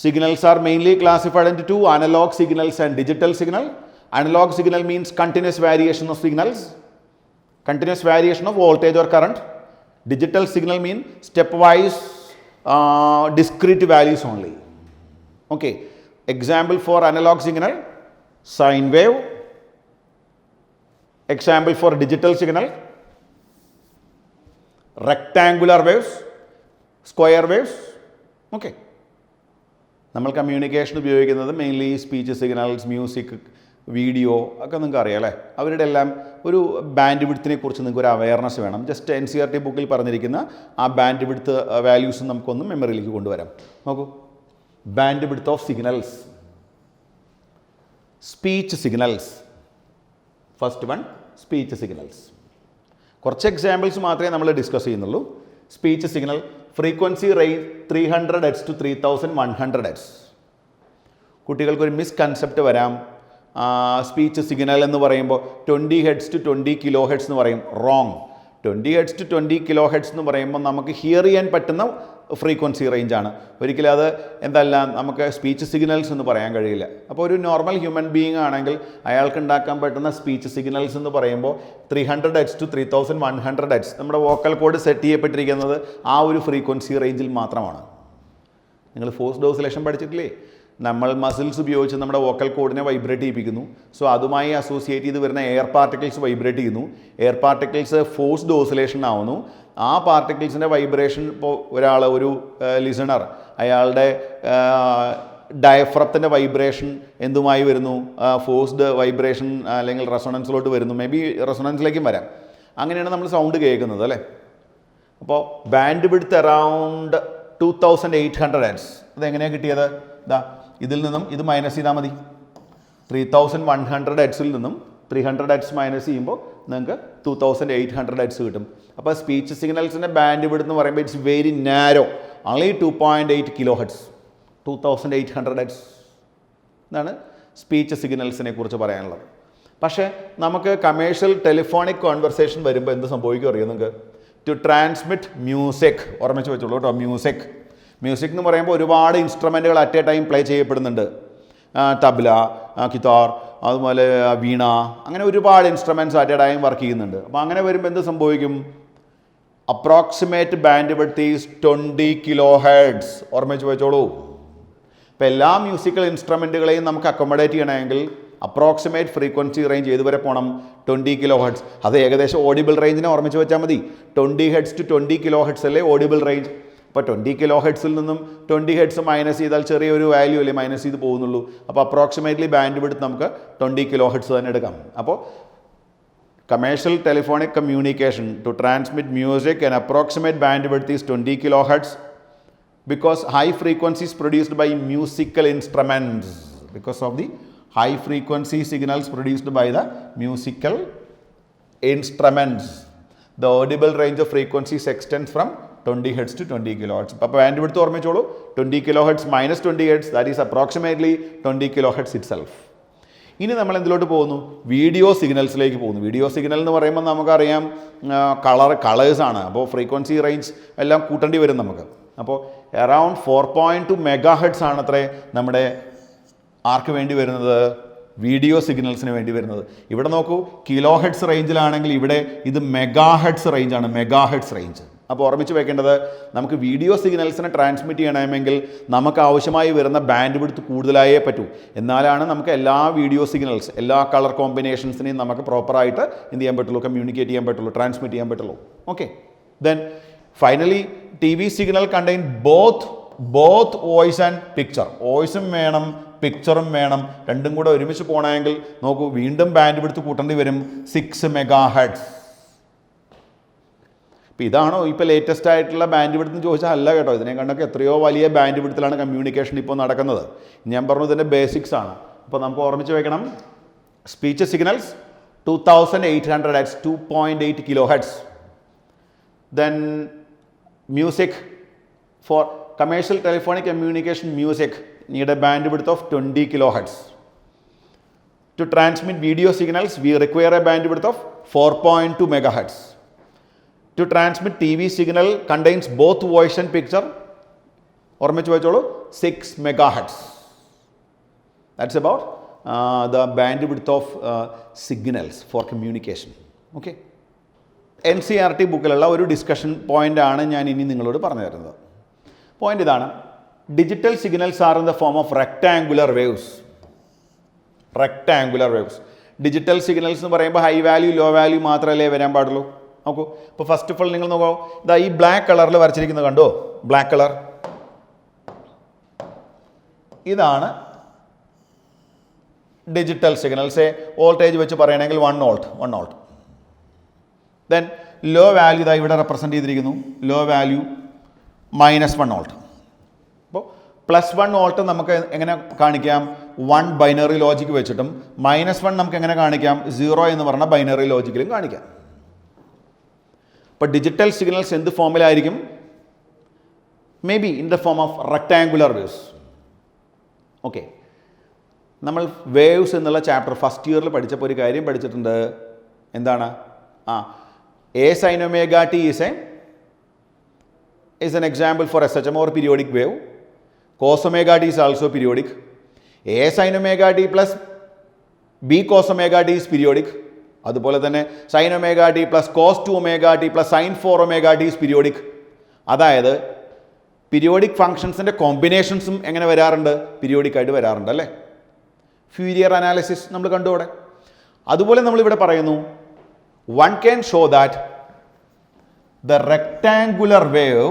Speaker 1: signals are mainly classified into two, analog signals and digital signal. Analog signal means continuous variation of signals, continuous variation of voltage or current. Digital signal means stepwise discrete values only. Okay, example for analog signal, sine wave. Example for digital signal, rectangular waves, square waves. Okay. നമ്മൾ കമ്മ്യൂണിക്കേഷൻ ഉപയോഗിക്കുന്നത് mainly speech signals, music, video ഒക്കെ നിങ്ങൾക്ക് അറിയാം അല്ലേ? അവരുടെ എല്ലാം ഒരു ബാൻഡ് വിഡ്ത്തിനെ കുറിച്ച് നിങ്ങൾക്ക് ഒരു അവയർനെസ് വേണം. ജസ്റ്റ് NCERT ബുക്കിൽ പറഞ്ഞിരിക്കുന്ന ആ ബാൻഡ് വിഡ്ത്ത് വാല്യൂസ് നമുക്കൊന്ന് മെമ്മറിയിലേക്ക് കൊണ്ടുവരാം. നോക്കൂ, bandwidth of signals, speech signals. First one speech signals. കുറച്ച് എക്സാമ്പിൾസ് മാത്രമേ നമ്മൾ ഡിസ്കസ് ചെയ്യുന്നുള്ളൂ. Speech signal frequency range 300 Hz to 3100 Hz. കുട്ടികൾക്കൊരു മിസ്കൺസെപ്റ്റ് വരാം. സ്പീച്ച് സിഗ്നൽ എന്ന് പറയുമ്പോൾ 20 Hz to 20 kHz എന്ന് പറയും. റോങ്. 20 Hz to 20 kHz എന്ന് പറയുമ്പോൾ നമുക്ക് ഹിയർ ചെയ്യാൻ പറ്റുന്ന ഫ്രീക്വൻസി റേഞ്ചാണ്. ഒരിക്കലും അത് എന്തല്ല നമുക്ക് സ്പീച്ച് സിഗ്നൽസ് എന്ന് പറയാൻ കഴിയില്ല. അപ്പോൾ ഒരു നോർമൽ ഹ്യൂമൻ ബീയിങ് ആണെങ്കിൽ അയാൾക്ക് ഉണ്ടാക്കാൻ പറ്റുന്ന സ്പീച്ച് സിഗ്നൽസ് എന്ന് പറയുമ്പോൾ 300 Hz to 3100 Hz. നമ്മുടെ വോക്കൽ കോഡ് സെറ്റ് ചെയ്യപ്പെട്ടിരിക്കുന്നത് ആ ഒരു ഫ്രീക്വൻസി റേഞ്ചിൽ മാത്രമാണ്. നിങ്ങൾ ഫോഴ്സ്ഡ് ഓസിലേഷൻ പഠിച്ചിട്ടില്ലേ? നമ്മൾ മസിൽസ് ഉപയോഗിച്ച് നമ്മുടെ വോക്കൽ കോഡിനെ വൈബ്രേറ്റ് ചെയ്യിപ്പിക്കുന്നു. സോ അതുമായി അസോസിയേറ്റ് ചെയ്ത് വരുന്ന എയർ പാർട്ടിക്കിൾസ് വൈബ്രേറ്റ് ചെയ്യുന്നു. എയർ പാർട്ടിക്കിൾസ് ഫോഴ്സ്ഡ് ഓസിലേഷൻ ആവുന്നു. ആ പാർട്ടിക്കിൾസിൻ്റെ വൈബ്രേഷൻ ഇപ്പോൾ ഒരു ലിസണർ അയാളുടെ ഡയഫ്രത്തിൻ്റെ വൈബ്രേഷൻ എന്തുമായി വരുന്നു? ഫോഴ്സ്ഡ് വൈബ്രേഷൻ അല്ലെങ്കിൽ റെസൊണൻസിലോട്ട് വരുന്നു. മേ ബി റെസൊണൻസിലേക്കും വരാം. അങ്ങനെയാണ് നമ്മൾ സൗണ്ട് കേൾക്കുന്നത് അല്ലേ? അപ്പോൾ ബാൻഡ് വിഡ്ത്ത് അറൗണ്ട് 2800 Hz. അതെങ്ങനെയാണ് കിട്ടിയത്? ഇതിൽ നിന്നും ഇത് മൈനസ് ചെയ്താൽ മതി. 3100 Hz നിന്നും 300 Hz മൈനസ് ചെയ്യുമ്പോൾ നിങ്ങൾക്ക് 2800 Hz കിട്ടും. അപ്പോൾ സ്പീച്ച് സിഗ്നൽസിൻ്റെ ബാൻഡ് വിഡ്ത്ത് എന്ന് പറയുമ്പോൾ it's very narrow, only 2.8 kHz, 2800 Hz. ഇതാണ് സ്പീച്ച് സിഗ്നൽസിനെ കുറിച്ച് പറയാനുള്ളത്. പക്ഷേ നമുക്ക് കമേഴ്ഷ്യൽ ടെലിഫോണിക് കോൺവെർസേഷൻ വരുമ്പോൾ എന്ത് സംഭവിക്കും അറിയാം നിങ്ങൾക്ക്? ടു ട്രാൻസ്മിറ്റ് മ്യൂസിക്, ഓർമ്മിച്ച് വെച്ചോളൂ കേട്ടോ. മ്യൂസിക് എന്ന് പറയുമ്പോൾ ഒരുപാട് ഇൻസ്ട്രുമെൻറ്റുകൾ അറ്റ് എ ടൈം പ്ലേ ചെയ്യപ്പെടുന്നുണ്ട്. തബ്ല, ഗിത്താർ, അതുപോലെ വീണ, അങ്ങനെ ഒരുപാട് instruments at A time work ചെയ്യുന്നുണ്ട്. അപ്പോൾ അങ്ങനെ വരുമ്പോൾ എന്ത് സംഭവിക്കും? Approximate bandwidth is 20 kHz. ഓർമ്മിച്ച് വെച്ചോളൂ. ഇപ്പോൾ എല്ലാ മ്യൂസിക്കൽ ഇൻസ്ട്രുമെൻറ്റുകളെയും നമുക്ക് അക്കോമഡേറ്റ് ചെയ്യണമെങ്കിൽ അപ്രോക്സിമേറ്റ് ഫ്രീക്വൻസി റേഞ്ച് ഏതുവരെ പോകണം? 20 kHz. അത് ഏകദേശം ഓഡിബിൾ റേഞ്ചിനെ ഓർമ്മിച്ച് വെച്ചാൽ മതി. 20 Hz to 20 kHz അല്ലേ ഓഡിബിൾ റേഞ്ച്. അപ്പോൾ 20 kHz നിന്നും 20 Hz മൈനസ് ചെയ്താൽ ചെറിയൊരു വാല്യൂ അല്ലേ മൈനസ് ചെയ്ത് പോകുന്നുള്ളൂ. അപ്പോൾ അപ്രോക്സിമേറ്റ്ലി ബാൻഡ് വിഡ്ത്ത് നമുക്ക് 20 kHz തന്നെ എടുക്കാം. അപ്പോൾ commercial telephonic communication to transmit music and approximate bandwidth is 20 kHz because high frequency is produced by musical instruments, because of the high frequency signals produced by the musical instruments. The audible range of frequencies extends from 20 Hz to 20 kHz. അപ്പോൾ band width ഓർമ്മിച്ചോളൂ. 20 kHz minus 20 Hz, that is approximately 20 kHz itself. ഇനി നമ്മൾ എന്തിലോട്ട് പോകുന്നു? വീഡിയോ സിഗ്നൽസിലേക്ക് പോകുന്നു. വീഡിയോ സിഗ്നൽ എന്ന് പറയുമ്പോൾ നമുക്കറിയാം കളേഴ്സാണ്. അപ്പോൾ ഫ്രീക്വൻസി റേഞ്ച് എല്ലാം കൂട്ടേണ്ടി വരും നമുക്ക്. അപ്പോൾ അറൗണ്ട് 4.2 MHz ആണ് അത്രേ നമ്മുടെ ആർക്ക് വേണ്ടി വരുന്നത്? വീഡിയോ സിഗ്നൽസിന് വേണ്ടി വരുന്നത്. ഇവിടെ നോക്കൂ, kHz റേഞ്ചിലാണെങ്കിൽ ഇവിടെ ഇത് MHz റേഞ്ചാണ്. MHz range. അപ്പോൾ ഓർമ്മിച്ച് വെക്കേണ്ടത്, നമുക്ക് വീഡിയോ സിഗ്നൽസിനെ ട്രാൻസ്മിറ്റ് ചെയ്യണമെങ്കിൽ നമുക്ക് ആവശ്യമായി വരുന്ന ബാൻഡ് വിഡ്ത്ത് കൂടുതലായേ പറ്റൂ. എന്നാലാണ് നമുക്ക് എല്ലാ വീഡിയോ സിഗ്നൽസ്, എല്ലാ കളർ കോമ്പിനേഷൻസിനെയും നമുക്ക് പ്രോപ്പറായിട്ട് എന്ത് ചെയ്യാൻ പറ്റുള്ളൂ? കമ്മ്യൂണിക്കേറ്റ് ചെയ്യാൻ പറ്റുള്ളൂ, ട്രാൻസ്മിറ്റ് ചെയ്യാൻ പറ്റുള്ളൂ. Okay. Then finally TV signal contain both voice and picture. വോയിസും വേണം, പിക്ചറും വേണം. രണ്ടും കൂടെ ഒരുമിച്ച് പോകണമെങ്കിൽ നോക്കൂ, വീണ്ടും ബാൻഡ് വിഡ്ത്ത് കൂട്ടേണ്ടി വരും. 6 MHz. ഇപ്പോൾ ഇതാണോ ഇപ്പോൾ ലേറ്റസ്റ്റ് ആയിട്ടുള്ള ബാൻഡ് വിഡ്ത്ത് എന്ന് ചോദിച്ചാൽ അല്ല കേട്ടോ. ഇതിനെ കണ്ടൊക്കെ എത്രയോ വലിയ ബാൻഡ് വിഡ്ത്തിലാണ് കമ്മ്യൂണിക്കേഷൻ ഇപ്പോൾ നടക്കുന്നത്. ഞാൻ പറഞ്ഞു ഇതിൻ്റെ ബേസിക്സ് ആണ്. അപ്പോൾ നമുക്ക് ഓർമ്മിച്ച് വെക്കണം, speech signals 2800 Hz, 2.8 kHz. Then music, for commercial telephonic communication music need a bandwidth of 20 kHz. To transmit video signals we require a bandwidth of 4.2 MHz. To transmit TV signal contains both voice and picture. ഓർമ്മിച്ച് വെച്ചോളൂ, 6 MHz. That's about the bandwidth of signals four communication. Okay, NCERT ബുക്കിലുള്ള ഒരു ഡിസ്കഷൻ പോയിൻ്റാണ് ഞാൻ ഇനി നിങ്ങളോട് പറഞ്ഞു തരുന്നത്. പോയിൻ്റ് ഇതാണ്: digital signals are in the form of rectangular waves. Rectangular waves. Digital signals എന്ന് പറയുമ്പോൾ ഹൈ വാല്യൂ ലോ വാല്യൂ മാത്രമല്ലേ വരാൻ പാടുള്ളൂ. നോക്കൂ, ഇപ്പോൾ ഫസ്റ്റ് ഓഫ് ഓൾ നിങ്ങൾ നോക്കൂ, ഇതാ ഈ ബ്ലാക്ക് കളറിൽ വരച്ചിരിക്കുന്നത് കണ്ടോ? ബ്ലാക്ക് കളർ, ഇതാണ് ഡിജിറ്റൽ സിഗ്നൽസ്. വോൾട്ടേജ് വെച്ച് പറയുകയാണെങ്കിൽ 1 വോൾട്ട്. ദെൻ ലോ വാല്യൂ ഇതാ ഇവിടെ റെപ്രസെൻ്റ് ചെയ്തിരിക്കുന്നു. Low value -1 volt. അപ്പോൾ +1 വോൾട്ട് നമുക്ക് എങ്ങനെ കാണിക്കാം? 1 ബൈനറി ലോജിക്ക് വെച്ചിട്ടും -1 നമുക്ക് എങ്ങനെ കാണിക്കാം? 0 എന്ന് പറഞ്ഞ ബൈനറി ലോജിക്കിലും കാണിക്കാം. അപ്പോൾ ഡിജിറ്റൽ സിഗ്നൽസ് എന്ത് ഫോമിലായിരിക്കും? May be in the form of rectangular waves. Okay, നമ്മൾ വേവ്സ് എന്നുള്ള ചാപ്റ്റർ ഫസ്റ്റ് ഇയറിൽ പഠിച്ചപ്പോൾ ഒരു കാര്യം പഠിച്ചിട്ടുണ്ട്. എന്താണ്? A sin omega t is an example for SHM or periodic wave. Cos omega t is also periodic. A sin omega t plus B cos omega t is periodic. അതുപോലെ തന്നെ sin omega t plus cos 2 omega t plus sin 4 omega t is periodic. അതായത് പീരിയോഡിക് ഫങ്ഷൻസിൻ്റെ കോമ്പിനേഷൻസും എങ്ങനെ വരാറുണ്ട്? പീരിയോഡിക് ആയിട്ട് വരാറുണ്ട് അല്ലേ? ഫ്യൂരിയർ അനാലിസിസ് നമ്മൾ കണ്ടു അവിടെ. അതുപോലെ നമ്മളിവിടെ പറയുന്നു, one can show that the rectangular wave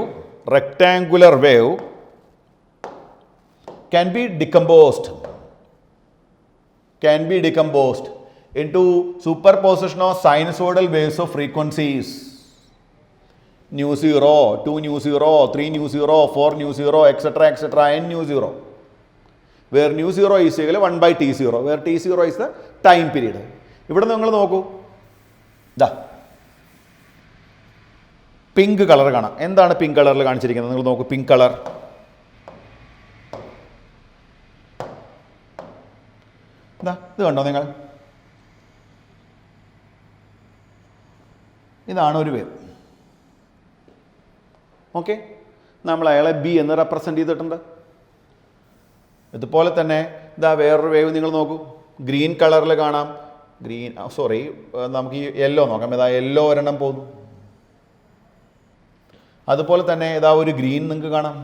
Speaker 1: can be decomposed into superposition of sinusoidal waves of frequencies nu0, 2nu0, 3nu0, 4nu0, etc. n nu0, where nu0 is equal to 1/t0, where t0 is the time period. ഇവിടെ നിങ്ങൾ നോക്കൂ, ഇതാ പിങ്ക് കളർ കാണാം. എന്താണ് പിങ്ക് കളറിൽ കാണിച്ചിരിക്കുന്നത്? നിങ്ങൾ നോക്കൂ, പിങ്ക് കളർ. ഇതാ ഇത് കണ്ടോ നിങ്ങൾ? ഇതാണ് ഒരു വേവ്. ഓക്കെ, നമ്മൾ അയാളെ ബി എന്ന് റെപ്രസെൻ്റ് ചെയ്തിട്ടുണ്ട്. ഇതുപോലെ തന്നെ ഇതാ വേറൊരു വേവ് നിങ്ങൾ നോക്കൂ, ഗ്രീൻ കളറിൽ കാണാം. നമുക്ക് ഈ യെല്ലോ നോക്കാം. ഇതാ യെല്ലോ ഒരെണ്ണം പോകുന്നു. അതുപോലെ തന്നെ ഇതാ ഒരു ഗ്രീൻ നിങ്ങൾക്ക് കാണാം.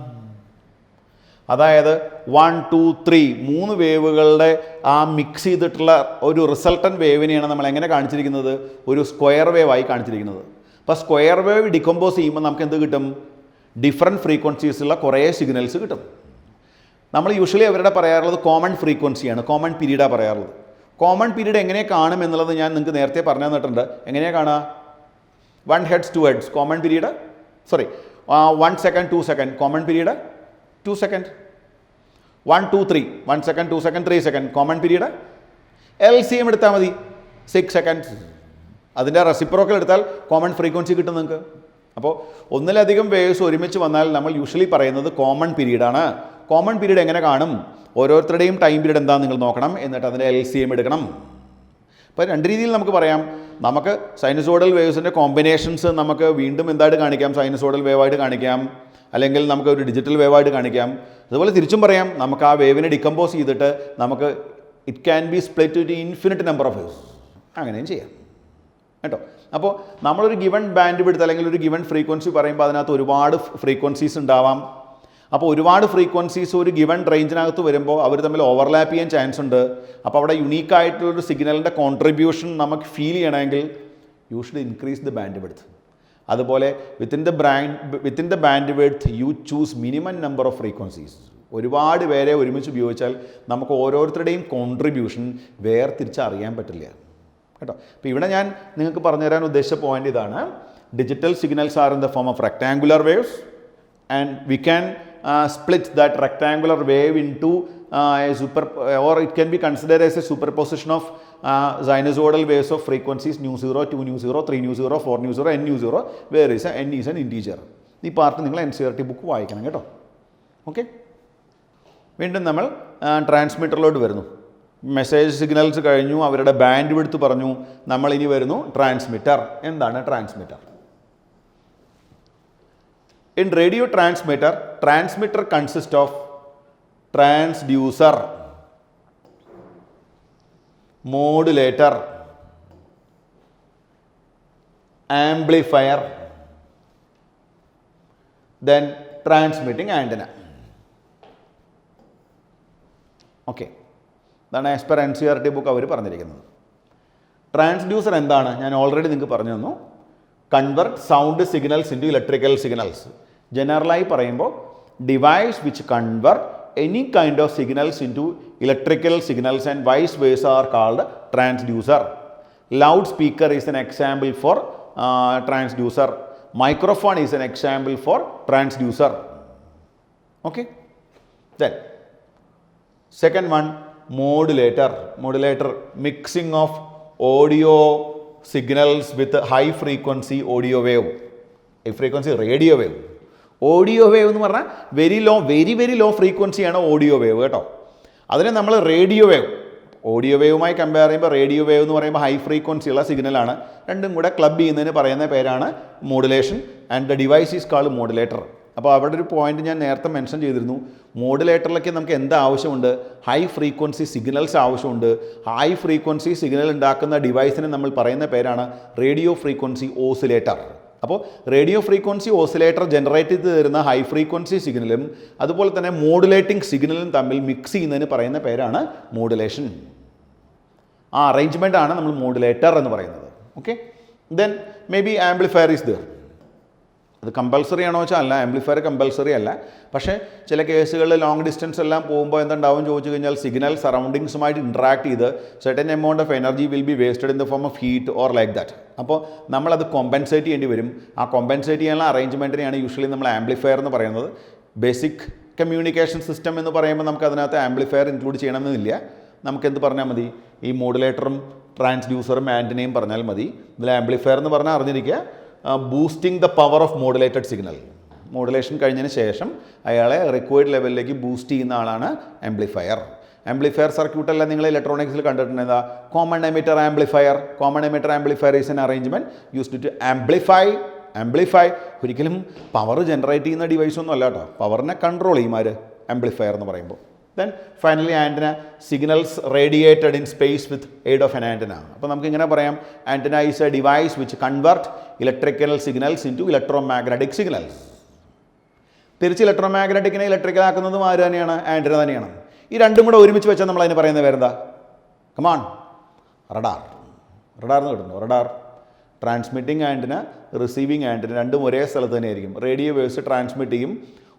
Speaker 1: അതായത് 1, 2, 3 3 വേവുകളുടെ ആ മിക്സ് ചെയ്തിട്ടുള്ള ഒരു റിസൾട്ടൻ വേവിനെയാണ് നമ്മൾ എങ്ങനെ കാണിച്ചിരിക്കുന്നത്? ഒരു സ്ക്വയർ വേവ് ആയി കാണിച്ചിരിക്കുന്നത്. അപ്പോൾ സ്ക്വയർ വേവ് ഡിക്കമ്പോസ് ചെയ്യുമ്പോൾ നമുക്ക് എന്ത് കിട്ടും? ഡിഫറെൻറ്റ് ഫ്രീക്വൻസീസുള്ള കുറേ സിഗ്നൽസ് കിട്ടും. നമ്മൾ യൂഷ്വലി അവരുടെ പറയാറുള്ളത് കോമൺ ഫ്രീക്വൻസിയാണ്, കോമൺ പീരീഡാണ് പറയാറുള്ളത്. കോമൺ പീരീഡ് എങ്ങനെ കാണും എന്നുള്ളത് ഞാൻ നിങ്ങൾക്ക് നേരത്തെ പറഞ്ഞു തന്നിട്ടുണ്ട്. എങ്ങനെയാണ് കാണുക? 1 hertz 2 hertz common period, 1 second 2 second common period 2 second, 1, 2, 3 1 second 2 second 3 second common period. LCM എടുത്താൽ മതി 6 സെക്കൻഡ്. അതിൻ്റെ റെസിപ്രോക്കൽ എടുത്താൽ കോമൺ ഫ്രീക്വൻസി കിട്ടും നിങ്ങൾക്ക്. അപ്പോൾ ഒന്നിലധികം വേവ്സ് ഒരുമിച്ച് വന്നാൽ നമ്മൾ യൂഷ്വലി പറയുന്നത് കോമൺ പീരീഡാണ്. കോമൺ പീരീഡ് എങ്ങനെ കാണും? ഓരോരുത്തരുടെയും ടൈം പീരീഡ് എന്താണെന്ന് നിങ്ങൾ നോക്കണം, എന്നിട്ട് അതിൻ്റെ LCM എടുക്കണം. അപ്പോൾ രണ്ട് രീതിയിൽ നമുക്ക് പറയാം. നമുക്ക് സൈനസോഡൽ വേവ്സിൻ്റെ കോമ്പിനേഷൻസ് നമുക്ക് വീണ്ടും എന്തായിട്ട് കാണിക്കാം? സൈനസോഡൽ വേവായിട്ട് കാണിക്കാം, അല്ലെങ്കിൽ നമുക്ക് ഒരു ഡിജിറ്റൽ വേവായിട്ട് കാണിക്കാം. അതുപോലെ തിരിച്ചും പറയാം, നമുക്ക് ആ വേവിനെ ഡിക്കമ്പോസ് ചെയ്തിട്ട് നമുക്ക് it can be split to infinite number of waves, അങ്ങനെയും ചെയ്യാം കേട്ടോ. അപ്പോൾ നമ്മളൊരു ഗിവൺ ബാൻഡ് വിഡ്ത്ത് അല്ലെങ്കിൽ ഒരു ഗിവൺ ഫ്രീക്വൻസി പറയുമ്പോൾ അതിനകത്ത് ഒരുപാട് ഫ്രീക്വൻസീസ് ഉണ്ടാവാം. അപ്പോൾ ഒരുപാട് ഫ്രീക്വൻസീസ് ഒരു ഗിവൺ റേഞ്ചിനകത്ത് വരുമ്പോൾ അവർ തമ്മിൽ ഓവർലാപ്പ് ചെയ്യാൻ ചാൻസ് ഉണ്ട്. അപ്പോൾ അവിടെ യുണീക്കായിട്ടുള്ളൊരു സിഗ്നലിൻ്റെ കോൺട്രിബ്യൂഷൻ നമുക്ക് ഫീൽ ചെയ്യണമെങ്കിൽ you should increase the bandwidth. അതുപോലെ within the bandwidth you choose minimum number of frequencies. ഒരുപാട് പേരെ ഒരുമിച്ച് ഉപയോഗിച്ചാൽ നമുക്ക് ഓരോരുത്തരുടെയും കോൺട്രിബ്യൂഷൻ വേർതിരിച്ചറിയാൻ പറ്റില്ല കേട്ടോ. അപ്പോൾ ഇവിടെ ഞാൻ നിങ്ങൾക്ക് പറഞ്ഞു തരാൻ ഉദ്ദേശിച്ച പോയിന്റ് ഇതാണ്. Digital signals are in the form of rectangular waves and we can split that rectangular wave into or it can be considered as a superposition of sinusoidal waves of frequencies nu0, 2nu0, 3nu0, 4nu0, n nu0, where is n is an integer. ഈ പാർട്ട് നിങ്ങൾ NCERT ബുക്ക് വായിക്കണം കേട്ടോ. ഓക്കെ, വീണ്ടും നമ്മൾ ട്രാൻസ്മിറ്ററിലോട്ട് വരുന്നു. മെസ്സേജ് സിഗ്നൽസ് കഴിഞ്ഞു, അവരുടെ ബാൻഡ് വിഡ്ത്ത് പറഞ്ഞു. നമ്മൾ ഇനി വരുന്നു ട്രാൻസ്മിറ്റർ. എന്താണ് transmitter? In radio transmitter consists of transducer, modulator, amplifier, then transmitting antenna. Okay, ഇതാണ് ആസ് പെർ NCERT ബുക്ക് അവർ പറഞ്ഞിരിക്കുന്നത്. ട്രാൻസ്ഡ്യൂസർ എന്താണ് ഞാൻ ഓൾറെഡി നിങ്ങൾക്ക് പറഞ്ഞു തന്നു. Convert sound signals into electrical signals. ജനറലായി പറയുമ്പോൾ device which convert any kind of signals into electrical signals and vice versa are called transducer. Loudspeaker is an example for transducer. Microphone is an example for transducer. Okay, then second one, modulator. Mixing of audio signals with high frequency audio wave, high frequency radio wave. Audio wave എന്ന് പറഞ്ഞാൽ very low frequency ആണ് audio wave കേട്ടോ. അതിനെ നമ്മൾ റേഡിയോ വേവ്, ഓഡിയോ വേവുമായി കമ്പയർ ചെയ്യുമ്പോൾ റേഡിയോ വേവ് എന്ന് പറയുമ്പോൾ ഹൈ ഫ്രീക്വൻസി ഉള്ള സിഗ്നലാണ്. രണ്ടും കൂടെ ക്ലബ് ചെയ്യുന്നതിന് പറയുന്ന പേരാണ് modulation and the device is called modulator. അപ്പോൾ അവിടെ ഒരു പോയിന്റ് ഞാൻ നേരത്തെ മെൻഷൻ ചെയ്തിരുന്നു. മോഡുലേറ്ററിലേക്ക് നമുക്ക് എന്ത് ആവശ്യമുണ്ട്? ഹൈ ഫ്രീക്വൻസി സിഗ്നൽസ് ആവശ്യമുണ്ട്. ഹൈ ഫ്രീക്വൻസി സിഗ്നൽ ഉണ്ടാക്കുന്ന ഡിവൈസിന് നമ്മൾ പറയുന്ന പേരാണ് റേഡിയോ ഫ്രീക്വൻസി ഓസിലേറ്റർ. അപ്പോൾ റേഡിയോ ഫ്രീക്വൻസി ഓസിലേറ്റർ ജനറേറ്റ് ചെയ്ത് തരുന്ന ഹൈ ഫ്രീക്വൻസി സിഗ്നലും അതുപോലെ തന്നെ മോഡുലേറ്റിംഗ് സിഗ്നലും തമ്മിൽ മിക്സ് ചെയ്യുന്നതിന് പറയുന്ന പേരാണ് മോഡുലേഷൻ. ആ അറേഞ്ച്മെൻ്റ് ആണ് നമ്മൾ മോഡുലേറ്റർ എന്ന് പറയുന്നത്. Okay, then may be amplifier is there. അത് കമ്പൽസറി ആണോ വെച്ചാൽ അല്ല, ആംപ്ലിഫയർ കമ്പൽസറി അല്ല. പക്ഷേ ചില കേസുകളിൽ ലോങ് ഡിസ്റ്റൻസ് എല്ലാം പോകുമ്പോൾ എന്തുണ്ടാവും ചോദിച്ചു കഴിഞ്ഞാൽ സിഗ്നൽ സറൗണ്ടിങ്സുമായിട്ട് ഇൻട്രാക്ട് ചെയ്ത് certain amount of energy will be wasted in the form of heat or like that. അപ്പോൾ നമ്മളത് കോമ്പൻസേറ്റ് ചെയ്യേണ്ടി വരും. ആ കോമ്പൻസേറ്റ് ചെയ്യാനുള്ള അറേഞ്ച്മെൻറ്റിനെയാണ് യൂഷ്വലി നമ്മൾ ആംപ്ലിഫയർ എന്ന് പറയുന്നത്. ബേസിക് കമ്മ്യൂണിക്കേഷൻ സിസ്റ്റം എന്ന് പറയുമ്പോൾ നമുക്ക് അതിനകത്ത് ആംപ്ലിഫയർ ഇൻക്ലൂഡ് ചെയ്യണമെന്നില്ല. നമുക്ക് എന്ത് പറഞ്ഞാൽ മതി? ഈ മോഡുലേറ്ററും ട്രാൻസ്ഡ്യൂസറും ആൻറ്റിനയും പറഞ്ഞാൽ മതി. ഇതിൽ ആംപ്ലിഫയർ എന്ന് പറഞ്ഞാൽ അറിഞ്ഞിരിക്കുക, boosting the power of modulated signal. Modulation കഴിഞ്ഞതിന് ശേഷം അയാളെ റിക്വയർഡ് ലെവലിലേക്ക് ബൂസ്റ്റ് ചെയ്യുന്ന ആളാണ് ആംപ്ലിഫയർ. ആംപ്ലിഫയർ സർക്യൂട്ടെല്ലാം നിങ്ങൾ ഇലക്ട്രോണിക്സിൽ കണ്ടിട്ടുണ്ട്. എന്താ? Common emitter amplifier. Common emitter amplifier is an arrangement used to amplify. ഒരിക്കലും പവർ ജനറേറ്റ് ചെയ്യുന്ന ഡിവൈസ് ഒന്നും അല്ല കേട്ടോ, പവറിനെ കൺട്രോൾ ചെയ്യും ആര്? ആംപ്ലിഫയർ എന്ന് പറയുമ്പോൾ. Then finally antenna, signals radiated in space with aid of an antenna. അപ്പോൾ നമുക്ക് ഇങ്ങനെ പറയാം, antenna is a device which convert electrical signals into electromagnetic signals. തിരിച്ച് ഇലക്ട്രോമാഗ്നറ്റിക്കിനെ ഇലക്ട്രിക്കൽ ആക്കുന്നതും ആര് തന്നെയാണ്? ആൻറ്റന തന്നെയാണ്. ഈ രണ്ടും കൂടെ ഒരുമിച്ച് വെച്ചാൽ നമ്മൾ അതിന് പറയുന്ന പേരെന്താ? Come on, radar. എന്ന് കിട്ടുന്നു. Radar transmitting antenna, receiving antenna രണ്ടും ഒരേ സ്ഥലത്ത് തന്നെയായിരിക്കും. റേഡിയോ വേവ്സ് ട്രാൻസ്മിറ്റ് ചെയ്യും,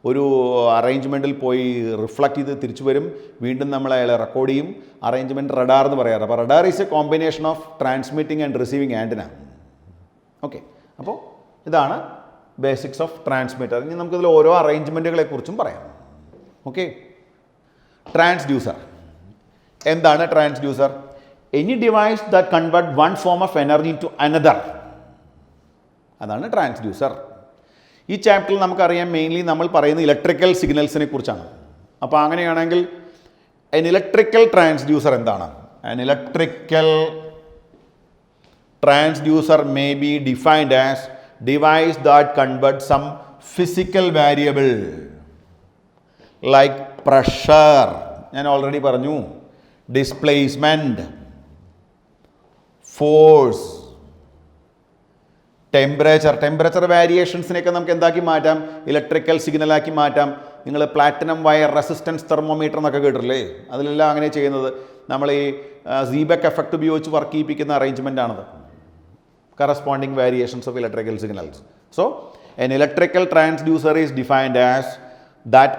Speaker 1: ഒരു അറേഞ്ച്മെൻറ്റിൽ പോയി റിഫ്ലക്റ്റ് ചെയ്ത് തിരിച്ചു വരും, വീണ്ടും നമ്മൾ അയാളെ റെക്കോർഡ് ചെയ്യും. അറേഞ്ച്മെൻറ്റ് റഡാർ എന്ന് പറയാറ്. അപ്പോൾ radar is A combination of transmitting and receiving antenna. Okay, അപ്പോൾ ഇതാണ് ബേസിക്സ് ഓഫ് ട്രാൻസ്മിറ്റർ. ഇനി നമുക്കിതിൽ ഓരോ അറേഞ്ച്മെൻറ്റുകളെ കുറിച്ചും പറയാം. ഓക്കെ, ട്രാൻസ്ഡ്യൂസർ എന്താണ്? Transducer any device that convert one form of energy to another, അതാണ് ട്രാൻസ്ഡ്യൂസർ. ഈ ചാപ്റ്ററിൽ നമുക്കറിയാം മെയിൻലി നമ്മൾ പറയുന്ന ഇലക്ട്രിക്കൽ സിഗ്നൽസിനെ കുറിച്ചാണ്. അപ്പോൾ അങ്ങനെയാണെങ്കിൽ an ഇലക്ട്രിക്കൽ ട്രാൻസ്ഡ്യൂസർ എന്താണ്? an electrical transducer may be defined as device that convert some physical variable like pressure, ഞാൻ ഓൾറെഡി പറഞ്ഞു, ഡിസ്പ്ലേസ്മെൻറ്റ്, ഫോഴ്സ്, ടെമ്പറേച്ചർ വേരിയേഷൻസിനെയൊക്കെ നമുക്ക് എന്താക്കി മാറ്റാം? ഇലക്ട്രിക്കൽ സിഗ്നലാക്കി മാറ്റാം. നിങ്ങൾ പ്ലാറ്റിനം വയർ റെസിസ്റ്റൻസ് തെർമോമീറ്റർ എന്നൊക്കെ കേട്ടില്ലേ? അതിലെല്ലാം അങ്ങനെ ചെയ്യുന്നത് നമ്മൾ ഈ സീബെക്ക് എഫക്റ്റ് ഉപയോഗിച്ച് വർക്ക് ചെയ്യിപ്പിക്കുന്ന അറേഞ്ച്മെൻ്റ് ആണത്. Corresponding variations of electrical signals. So an electrical transducer is defined as that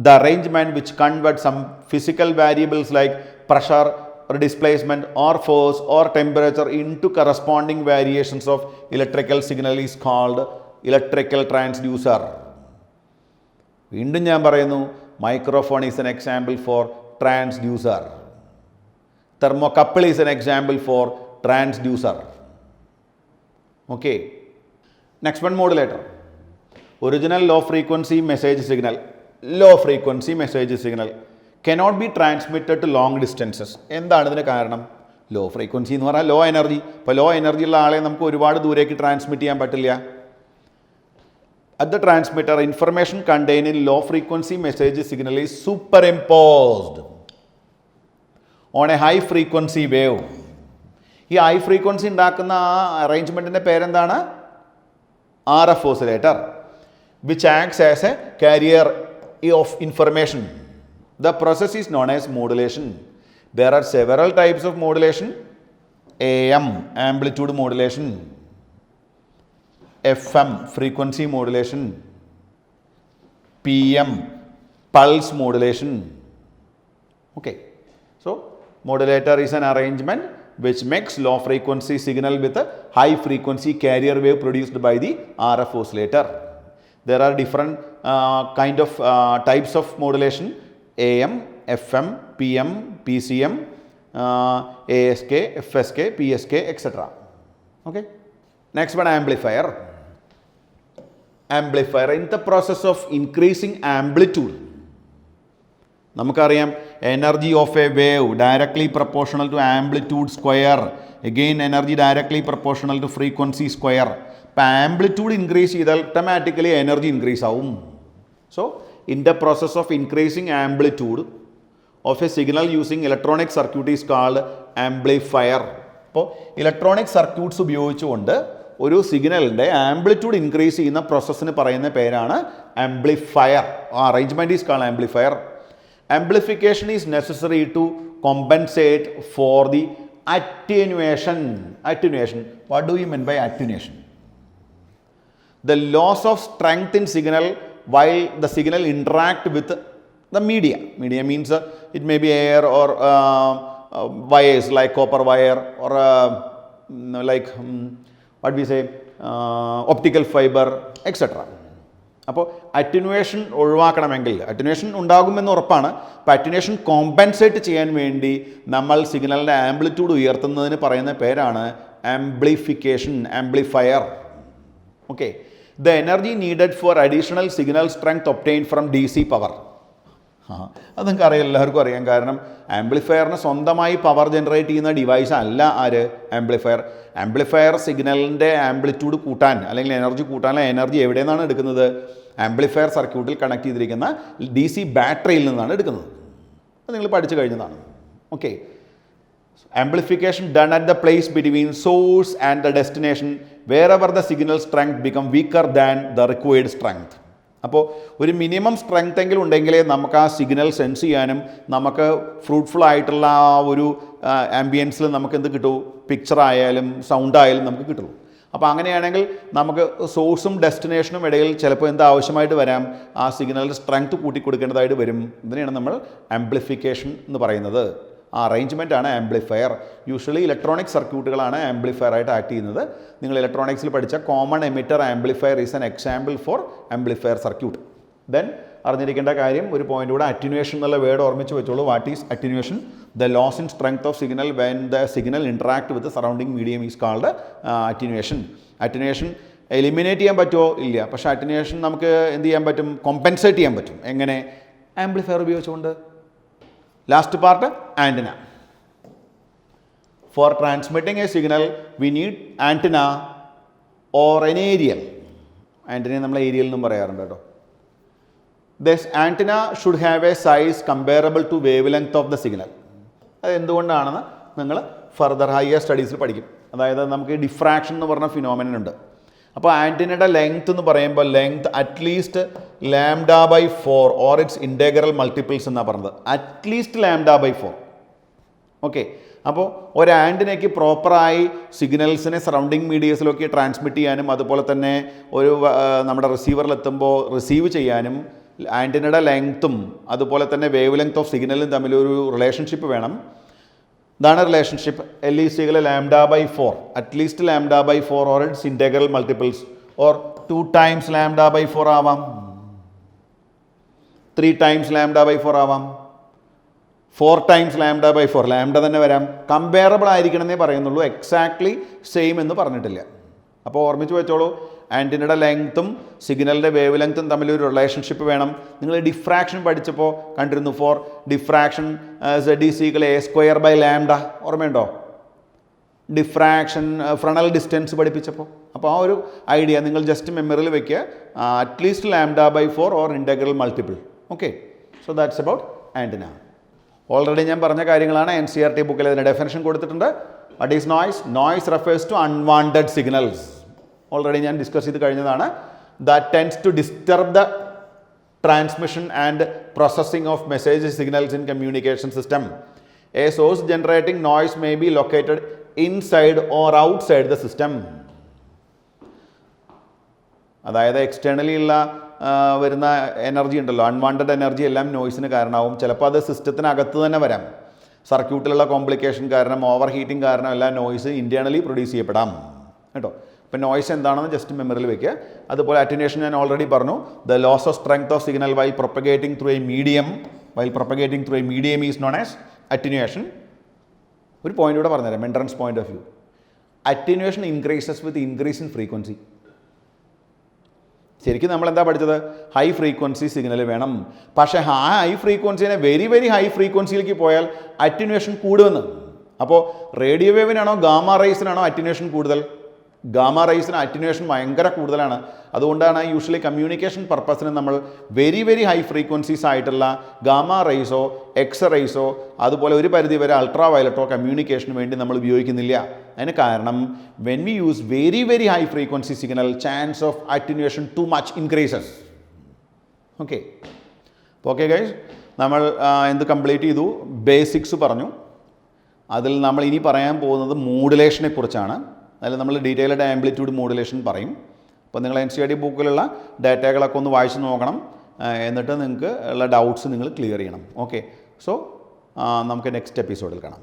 Speaker 1: the arrangement which converts some physical variables like pressure or displacement or force or temperature into corresponding variations of electrical signal is called electrical transducer. വീണ്ടും ഞാൻ പറയുന്നു, microphone is an example for transducer. Thermocouple is an example for transducer. Okay, next one, modulator. Original low frequency message signal cannot be transmitted to long distances. എന്താണ് ഇതിന് കാരണം? ലോ ഫ്രീക്വൻസി എന്ന് പറഞ്ഞാൽ ലോ എനർജി. ഇപ്പോൾ ലോ എനർജി ഉള്ള ആളെ നമുക്ക് ഒരുപാട് ദൂരേക്ക് ട്രാൻസ്മിറ്റ് ചെയ്യാൻ പറ്റില്ല. At the transmitter, information contained in low frequency message signal is superimposed on a high frequency wave. ഈ ഹൈ ഫ്രീക്വൻസി ഉണ്ടാക്കുന്ന ആ അറേഞ്ച്മെൻറ്റിൻ്റെ പേരെന്താണ്? RF oscillator, which acts as a carrier of information. The process is known as modulation. There are several types of modulation. AM, amplitude modulation. FM, frequency modulation. PM, pulse modulation. Okay. So, modulator is an arrangement which makes low frequency signal with a high frequency carrier wave produced by the RF oscillator. There are different kind of types of modulation: AM, FM, PM, PCM, ASK, FSK, PSK, etc. Okay. Next one, amplifier. Amplifier, in the process of increasing amplitude, നമുക്കറിയാം energy of a wave directly proportional to amplitude square, again energy directly proportional to frequency square. ഇപ്പം ആംപ്ലിറ്റ്യൂഡ് ഇൻക്രീസ് ചെയ്താൽ ഓട്ടോമാറ്റിക്കലി എനർജി ഇൻക്രീസ് ആവും. So in the process of increasing amplitude of a signal using electronic circuit is called amplifier. അപ്പോൾ ഇലക്ട്രോണിക് സർക്യൂട്ട്സ് ഉപയോഗിച്ചുകൊണ്ട് ഒരു സിഗ്നലിൻ്റെ ആംപ്ലിറ്റ്യൂഡ് ഇൻക്രീസ് ചെയ്യുന്ന പ്രോസസ്സിന് പറയുന്ന പേരാണ് ആംപ്ലിഫയർ. ആ arrangement is called amplifier. Amplification is necessary to compensate for the attenuation. Attenuation. What do we mean by attenuation? The loss of strength in signal while the signal interact with the media. Media means it may be air or wires like copper wire or like what we say optical fiber, etc. അപ്പോൾ അറ്റുനുവേഷൻ ഒഴിവാക്കണമെങ്കിൽ, അറ്റുനുവേഷൻ ഉണ്ടാകുമെന്ന് ഉറപ്പാണ്, അപ്പോൾ അറ്റുനുവേഷൻ കോമ്പൻസേറ്റ് ചെയ്യാൻ വേണ്ടി നമ്മൾ സിഗ്നലിൻ്റെ ആംപ്ലിറ്റ്യൂഡ് ഉയർത്തുന്നതിന് പറയുന്ന പേരാണ് amplification, amplifier. Okay. The energy needed for additional signal strength obtain from DC power. അത് നിങ്ങൾക്ക് അറിയാം, എല്ലാവർക്കും അറിയാം. കാരണം ആംപ്ലിഫയറിന് സ്വന്തമായി പവർ ജനറേറ്റ് ചെയ്യുന്ന ഡിവൈസ് അല്ല ആര്? ആംപ്ലിഫയർ. ആംപ്ലിഫയർ സിഗ്നലിൻ്റെ ആംപ്ലിറ്റ്യൂഡ് കൂട്ടാൻ അല്ലെങ്കിൽ എനർജി കൂട്ടാൻ എനർജി എവിടെ നിന്നാണ് എടുക്കുന്നത്? ആംപ്ലിഫയർ സർക്യൂട്ടിൽ കണക്ട് ചെയ്തിരിക്കുന്ന DC ബാറ്ററിയിൽ നിന്നാണ് എടുക്കുന്നത്. അത് നിങ്ങൾ പഠിച്ചു കഴിഞ്ഞതാണ്. Okay. Amplification done at the place between source and the destination wherever the signal strength become weaker than the required strength. അപ്പോൾ ഒരു മിനിമം സ്ട്രെങ്ത് എങ്കിലും ഉണ്ടെങ്കിലേ നമുക്ക് ആ സിഗ്നൽ സെൻസ് ചെയ്യാനും നമുക്ക് ഫ്രൂട്ട്ഫുൾ ആയിട്ടുള്ള ആ ഒരു ആംബിയൻസിൽ നമുക്ക് എന്ത് കിട്ടൂ? പിക്ചർ ആയാലും സൗണ്ട് ആയാലും നമുക്ക് കിട്ടുള്ളൂ. അപ്പോൾ അങ്ങനെയാണെങ്കിൽ നമുക്ക് സോഴ്സും ഡെസ്റ്റിനേഷനും ഇടയിൽ ചിലപ്പോൾ എന്ത് ആവശ്യമായിട്ട് വരാം? ആ സിഗ്നലിൻ്റെ സ്ട്രെങ്ത് കൂട്ടിക്കൊടുക്കേണ്ടതായിട്ട് വരും. ഇതിനെയാണ് നമ്മൾ ആംപ്ലിഫിക്കേഷൻ എന്ന് പറയുന്നത്. ആ അറേഞ്ച്മെൻറ്റാണ് ആംപ്ലിഫയർ. യൂഷ്വലി ഇലക്ട്രോണിക് സർക്യൂട്ടുകളാണ് ആംപ്ലിഫയർ ആയിട്ട് ആക്ട് ചെയ്യുന്നത്. നിങ്ങൾ ഇലക്ട്രോണിക്സിൽ പഠിച്ച common emitter amplifier is an example for amplifier circuit. Then അറിഞ്ഞിരിക്കേണ്ട കാര്യം, ഒരു പോയിന്റ് കൂടെ, അറ്റുനുവേഷൻ എന്നുള്ള വേർഡ് ഓർമ്മിച്ച് വെച്ചോളൂ. What is attenuation? The loss in strength of signal when the signal interact with surrounding medium is called attenuation. Attenuation eliminate ചെയ്യാൻ പറ്റുമോ? ഇല്ല. പക്ഷേ അറ്റുനുവേഷൻ നമുക്ക് എന്ത് ചെയ്യാൻ പറ്റും? കോമ്പൻസേറ്റ് ചെയ്യാൻ പറ്റും. എങ്ങനെ? ആംപ്ലിഫയർ ഉപയോഗിച്ചുകൊണ്ട്. Last part, antenna. For transmitting a signal we need antenna or an aerial. ആൻറ്റിനെ നമ്മൾ ഏരിയൽ എന്നും പറയാറുണ്ട് കേട്ടോ. This antenna should have a size comparable to wavelength of the signal. അത് എന്തുകൊണ്ടാണെന്ന് നിങ്ങൾ ഫർദർ ഹയർ സ്റ്റഡീസിൽ പഠിക്കും. അതായത് നമുക്ക് ഡിഫ്രാക്ഷൻ എന്ന് പറഞ്ഞ ഫിനോമിനൻ ഉണ്ട്. അപ്പോൾ ആൻറ്റിനയുടെ ലെങ്ത് എന്ന് പറയുമ്പോൾ length at least λ/4 or its integral multiples എന്നാണ് പറഞ്ഞത്. അറ്റ്ലീസ്റ്റ് λ/4. ഓക്കെ. അപ്പോൾ ഒരു ആൻറ്റിനയ്ക്ക് പ്രോപ്പറായി സിഗ്നൽസിനെ സറൗണ്ടിങ് മീഡിയസിലൊക്കെ ട്രാൻസ്മിറ്റ് ചെയ്യാനും അതുപോലെ തന്നെ ഒരു നമ്മുടെ റിസീവറിലെത്തുമ്പോൾ റിസീവ് ചെയ്യാനും ആൻറ്റിനയുടെ ലെങ്ത്തും അതുപോലെ തന്നെ വേവ് ലെങ്ത് ഓഫ് സിഗ്നലും തമ്മിലൊരു റിലേഷൻഷിപ്പ് വേണം. ഇതാണ് റിലേഷൻഷിപ്പ്. LECകൾ λ/4, at least λ/4 or its integral multiples, or 2 times λ/4 ആവാം, 3 times λ/4 ആവാം, 4 times λ/4. ലാംഡ തന്നെ വരാം. കമ്പയറബിൾ ആയിരിക്കണമെന്നേ പറയുന്നുള്ളൂ, എക്സാക്ട്ലി സെയിം എന്ന് പറഞ്ഞിട്ടില്ല. അപ്പോൾ ഓർമ്മിച്ച് വെച്ചോളൂ, ആൻറ്റിനയുടെ ലെങ്ത്തും സിഗ്നലിൻ്റെ വേവ് ലെങ്ത്തും തമ്മിലൊരു റിലേഷൻഷിപ്പ് വേണം. നിങ്ങൾ ഡിഫ്രാക്ഷൻ പഠിച്ചപ്പോൾ കണ്ടിരുന്നു. For diffraction ZD = A² /λ. ഓർമ്മയുണ്ടോ? ഡിഫ്രാക്ഷൻ, ഫ്രണൽ ഡിസ്റ്റൻസ് പഠിപ്പിച്ചപ്പോൾ. അപ്പോൾ ആ ഒരു ഐഡിയ നിങ്ങൾ ജസ്റ്റ് മെമ്മറിയിൽ വെക്കുക. At least λ/4 or integral multiple. Okay, so that's about antenna. Already ഞാൻ പറഞ്ഞ കാര്യങ്ങളാണ്. NCERT ബുക്കിൽ അതിൻ്റെ ഡെഫിനിഷൻ കൊടുത്തിട്ടുണ്ട്. What is noise? Noise refers to unwanted signals. Already ഞാൻ ഡിസ്കസ് ചെയ്ത് കഴിഞ്ഞതാണ്. That tends to disturb the transmission and processing of message signals in communication system. A source generating noise may be located inside or outside the system. അതായത് എക്സ്റ്റേണലി ഉള്ള വരുന്ന എനർജി ഉണ്ടല്ലോ, അൺവാണ്ടഡ് എനർജി എല്ലാം നോയ്സിന് കാരണമാവും. ചിലപ്പോൾ അത് സിസ്റ്റത്തിനകത്ത് തന്നെ വരാം. സർക്യൂട്ടിലുള്ള കോംപ്ലിക്കേഷൻ കാരണം, ഓവർ ഹീറ്റിംഗ് കാരണം എല്ലാം നോയ്സ് ഇൻറ്റേർണലി പ്രൊഡ്യൂസ് ചെയ്യപ്പെടാം കേട്ടോ. അപ്പോൾ നോയ്സ് എന്താണെന്ന് ജസ്റ്റ് മെമ്മറിയിൽ വെക്കുക. അതുപോലെ അറ്റന്വേഷൻ ഞാൻ ഓൾറെഡി പറഞ്ഞു. The loss of strength of signal while propagating through a medium is known as attenuation. ഒരു പോയിന്റ് കൂടെ പറഞ്ഞുതരാം, entrance point of view. Attenuation increases with increase in frequency. ശരിക്കും നമ്മൾ എന്താ പഠിച്ചത്? ഹൈ ഫ്രീക്വൻസി സിഗ്നൽ വേണം. പക്ഷേ ആ ഹൈ ഫ്രീക്വൻസിനെ വെരി വെരി ഹൈ ഫ്രീക്വൻസിയിലേക്ക് പോയാൽ അറ്റന്വേഷൻ കൂടുമെന്ന്. അപ്പോൾ റേഡിയോ വേവിനാണോ ഗാമ റേസിനാണോ അറ്റന്വേഷൻ കൂടുതൽ? ഗാമ റേസിന് അറ്റന്വേഷൻ ഭയങ്കര കൂടുതലാണ്. അതുകൊണ്ടാണ് യൂഷ്വലി കമ്മ്യൂണിക്കേഷൻ പർപ്പസിന് നമ്മൾ വെരി വെരി ഹൈ ഫ്രീക്വൻസീസ് ആയിട്ടുള്ള ഗാമ റേസോ എക്സ് റേസോ അതുപോലെ ഒരു പരിധി വരെ അൾട്രാ വയലറ്റോ കമ്മ്യൂണിക്കേഷന് വേണ്ടി നമ്മൾ ഉപയോഗിക്കുന്നില്ല. അതിന് കാരണം when we use very very high frequency signal, chance of attenuation too much increases. Okay, okay guys, നമ്മൾ എന്ത് കംപ്ലീറ്റ് ചെയ്തു? ബേസിക്സ് പറഞ്ഞു. അതിൽ നമ്മൾ ഇനി പറയാൻ പോകുന്നത് മോഡുലേഷനെ കുറിച്ചാണ്. അതിൽ നമ്മൾ ഡീറ്റെയിൽഡ് ആംപ്ലിറ്റ്യൂഡ് മോഡുലേഷൻ പറയും. അപ്പോൾ നിങ്ങൾ NCERT ബുക്കിലുള്ള ഡാറ്റകളൊക്കെ ഒന്ന് വായിച്ച് നോക്കണം. എന്നിട്ട് നിങ്ങൾക്ക് ഉള്ള ഡൗട്ട്സ് നിങ്ങൾ ക്ലിയർ ചെയ്യണം. ഓക്കെ, സോ നമുക്ക് നെക്സ്റ്റ് എപ്പിസോഡിൽ കാണാം.